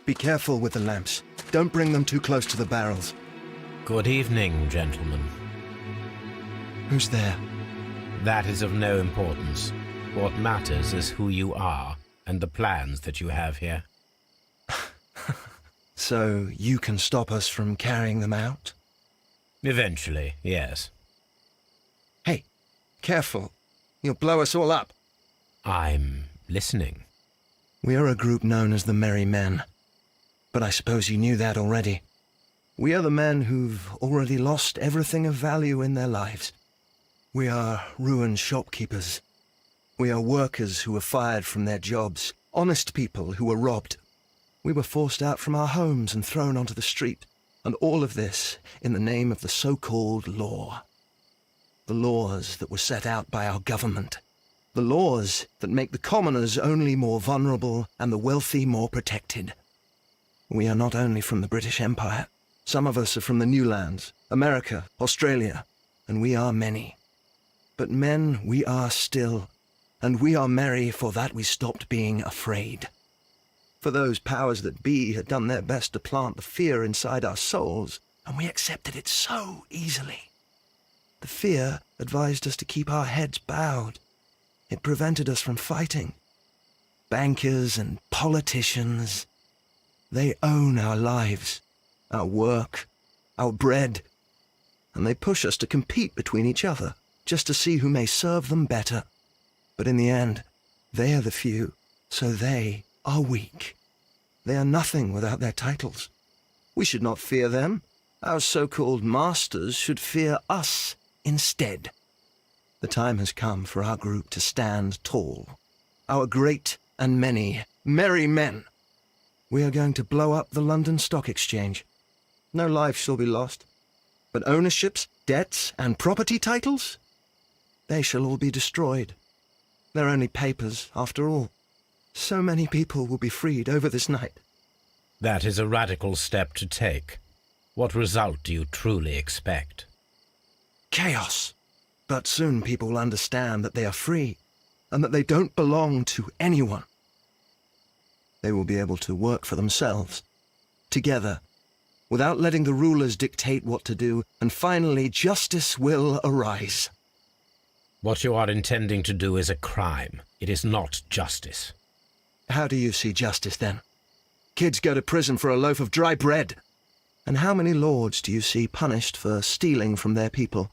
Be careful with the lamps. Don't bring them too close to the barrels. Good evening, gentlemen. Who's there? That is of no importance. What matters is who you are and the plans that you have here. So you can stop us from carrying them out? Eventually, yes. Hey, careful. You'll blow us all up. I'm listening. We are a group known as the Merry Men. But I suppose you knew that already. We are the men who've already lost everything of value in their lives. We are ruined shopkeepers. We are workers who were fired from their jobs, honest people who were robbed. We were forced out from our homes and thrown onto the street, and all of this in the name of the so-called law. The laws that were set out by our government. The laws that make the commoners only more vulnerable and the wealthy more protected. We are not only from the British Empire. Some of us are from the New Lands, America, Australia, and we are many. But men we are still, and we are merry for that we stopped being afraid. For those powers that be had done their best to plant the fear inside our souls, and we accepted it so easily. The fear advised us to keep our heads bowed. It prevented us from fighting. Bankers and politicians, they own our lives, our work, our bread, and they push us to compete between each other, just to see who may serve them better. But in the end, they are the few, so they are weak. They are nothing without their titles. We should not fear them. Our so-called masters should fear us instead. The time has come for our group to stand tall. Our great and many merry men. We are going to blow up the London Stock Exchange. No life shall be lost. But ownerships, debts, and property titles? They shall all be destroyed. They're only papers, after all. So many people will be freed over this night. That is a radical step to take. What result do you truly expect? Chaos. But soon people will understand that they are free, and that they don't belong to anyone. They will be able to work for themselves, together, without letting the rulers dictate what to do, and finally justice will arise. What you are intending to do is a crime. It is not justice. How do you see justice, then? Kids go to prison for a loaf of dry bread. And how many lords do you see punished for stealing from their people,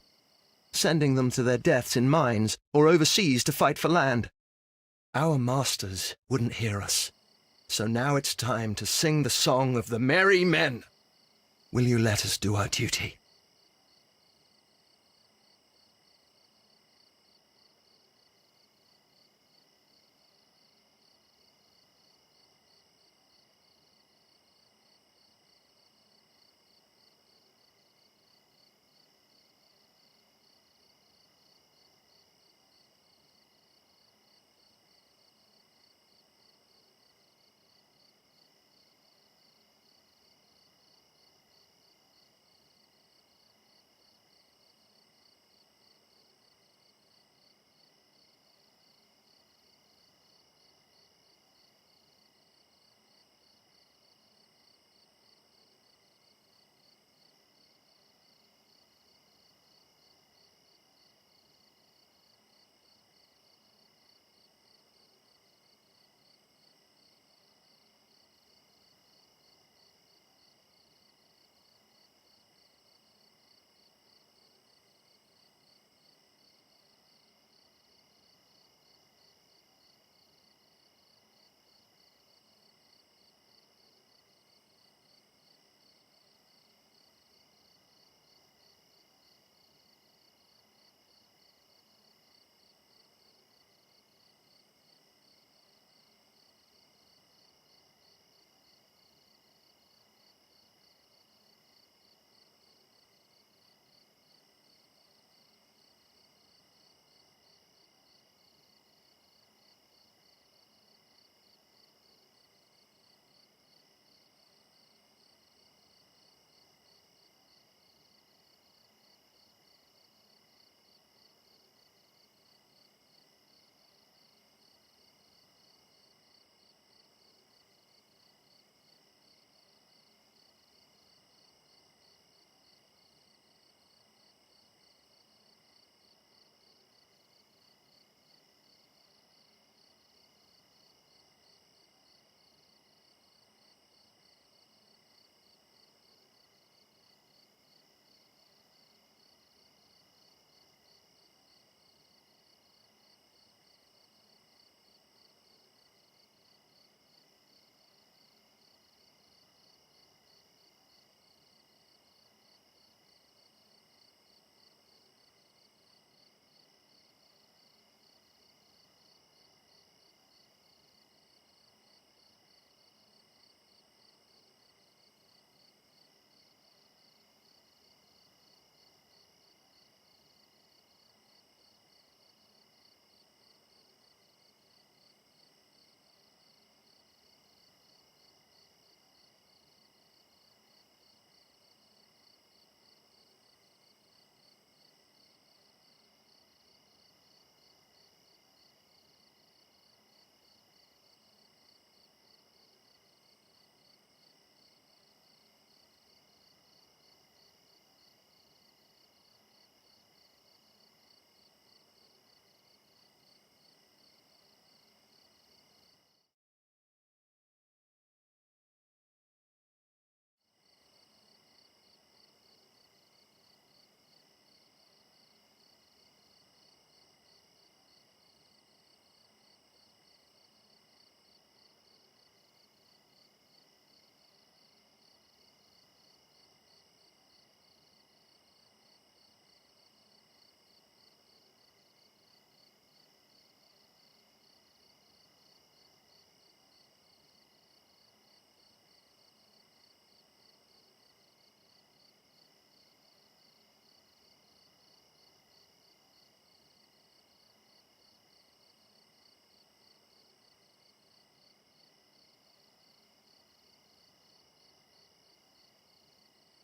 sending them to their deaths in mines or overseas to fight for land? Our masters wouldn't hear us. So now it's time to sing the song of the merry men. Will you let us do our duty?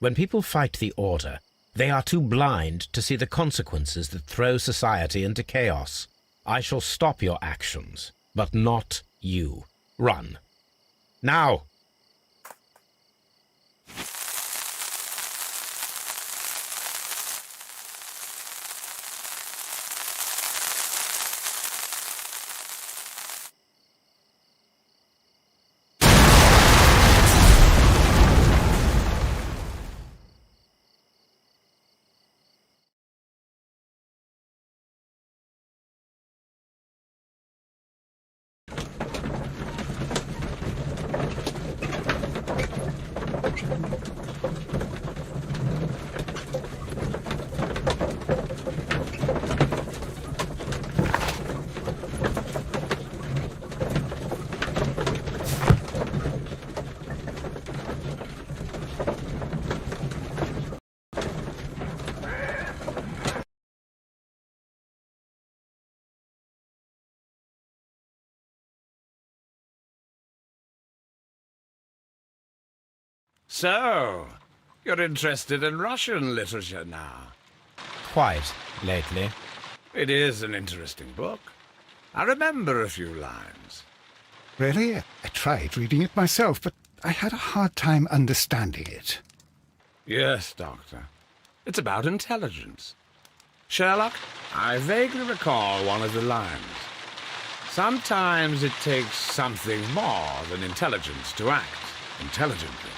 When people fight the Order, they are too blind to see the consequences that throw society into chaos. I shall stop your actions, but not you. Run. Now! So, you're interested in Russian literature now? Quite, lately. It is an interesting book. I remember a few lines. Really? I tried reading it myself, but I had a hard time understanding it. Yes, Doctor. It's about intelligence. Sherlock, I vaguely recall one of the lines. Sometimes it takes something more than intelligence to act intelligently.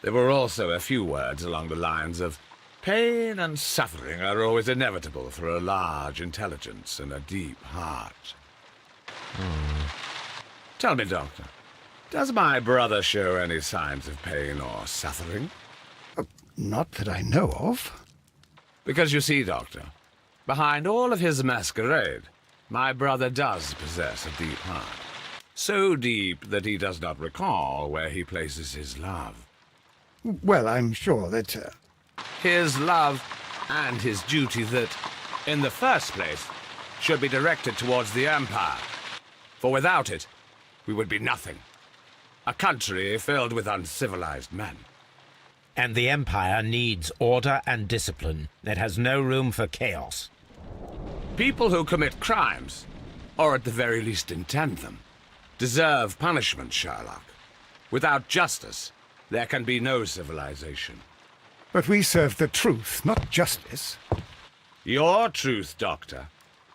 There were also a few words along the lines of, pain and suffering are always inevitable for a large intelligence and a deep heart. Tell me, Doctor, does my brother show any signs of pain or suffering? Not that I know of. Because you see, Doctor, behind all of his masquerade, my brother does possess a deep heart. So deep that he does not recall where he places his love. Well, I'm sure that... His love and his duty that, in the first place, should be directed towards the Empire. For without it, we would be nothing. A country filled with uncivilized men. And the Empire needs order and discipline. It has no room for chaos. People who commit crimes, or at the very least intend them, deserve punishment, Sherlock. Without justice, there can be no civilization. But we serve the truth, not justice. Your truth, Doctor,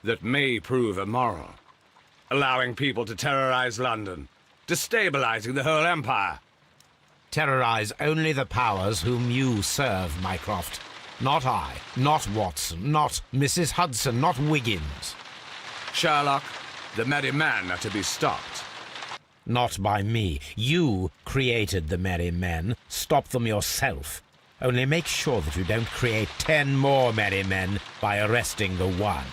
that may prove immoral. Allowing people to terrorize London, destabilizing the whole empire. Terrorize only the powers whom you serve, Mycroft. Not I, not Watson, not Mrs. Hudson, not Wiggins. Sherlock, the merry men are to be stopped. Not by me. You created the merry men. Stop them yourself. Only make sure that you don't create 10 more merry men by arresting the one.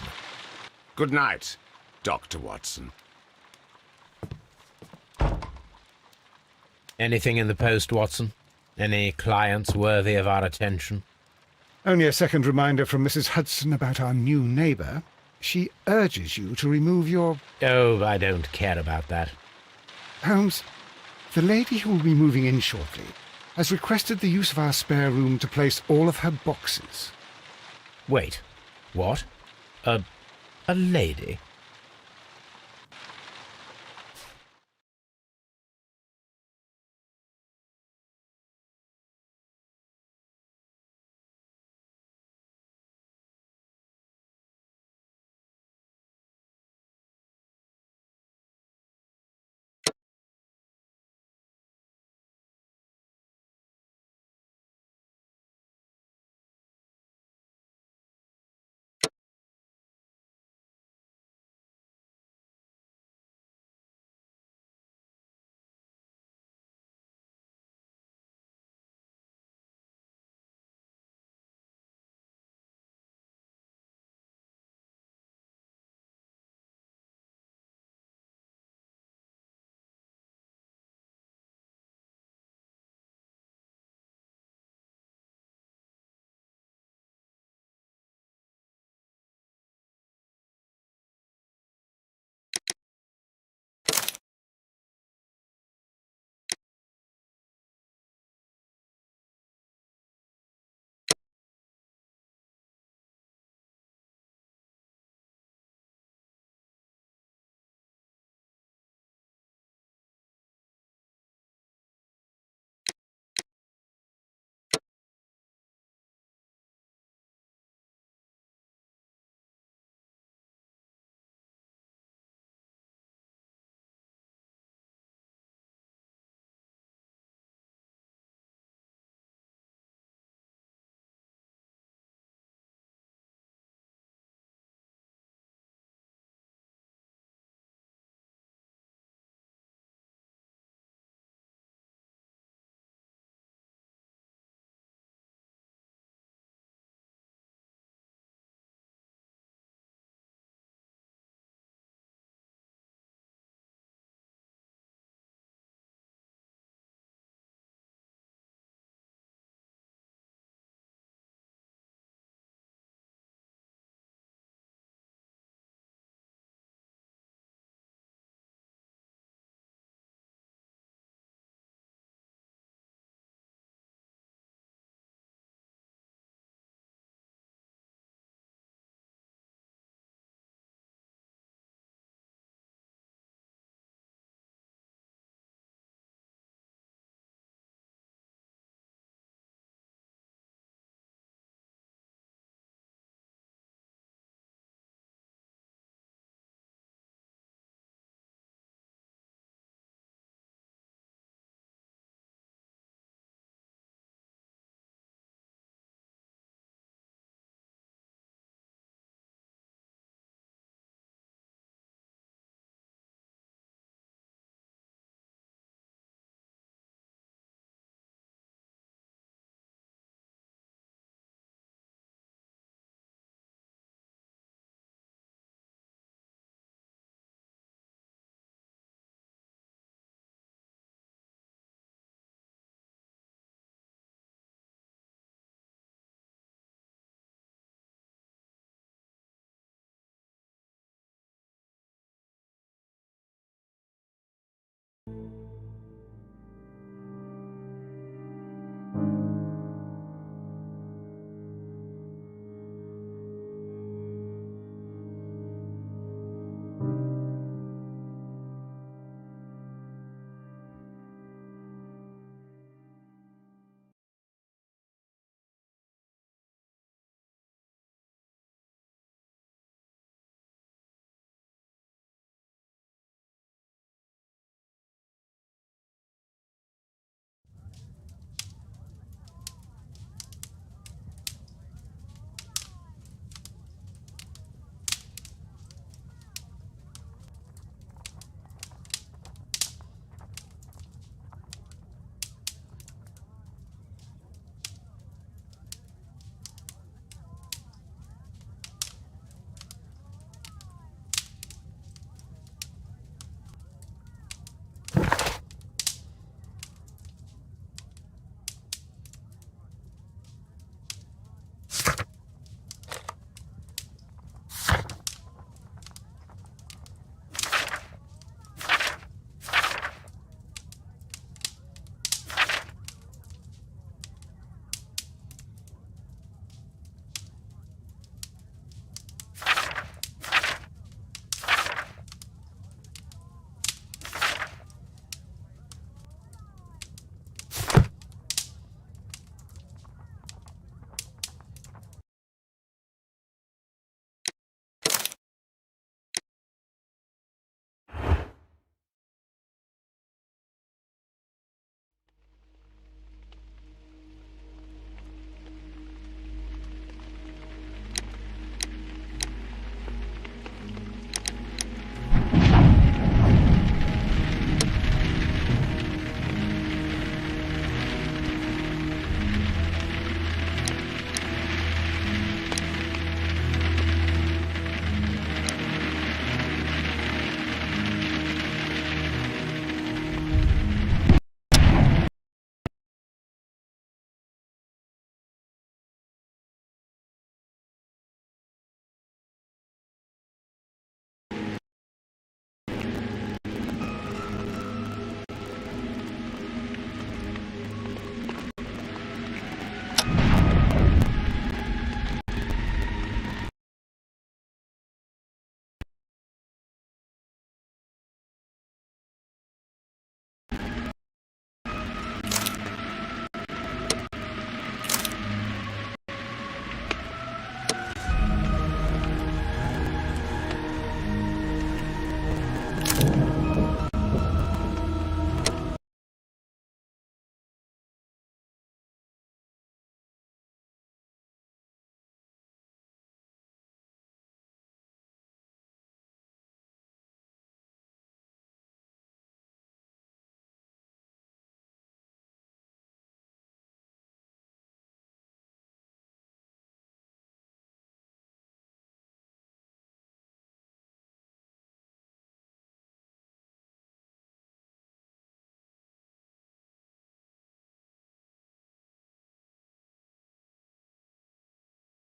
Good night, Dr. Watson. Anything in the post, Watson? Any clients worthy of our attention? Only a second reminder from Mrs. Hudson about our new neighbour. She urges you to remove your... Oh, I don't care about that. Holmes, the lady who will be moving in shortly has requested the use of our spare room to place all of her boxes. Wait, what? A lady?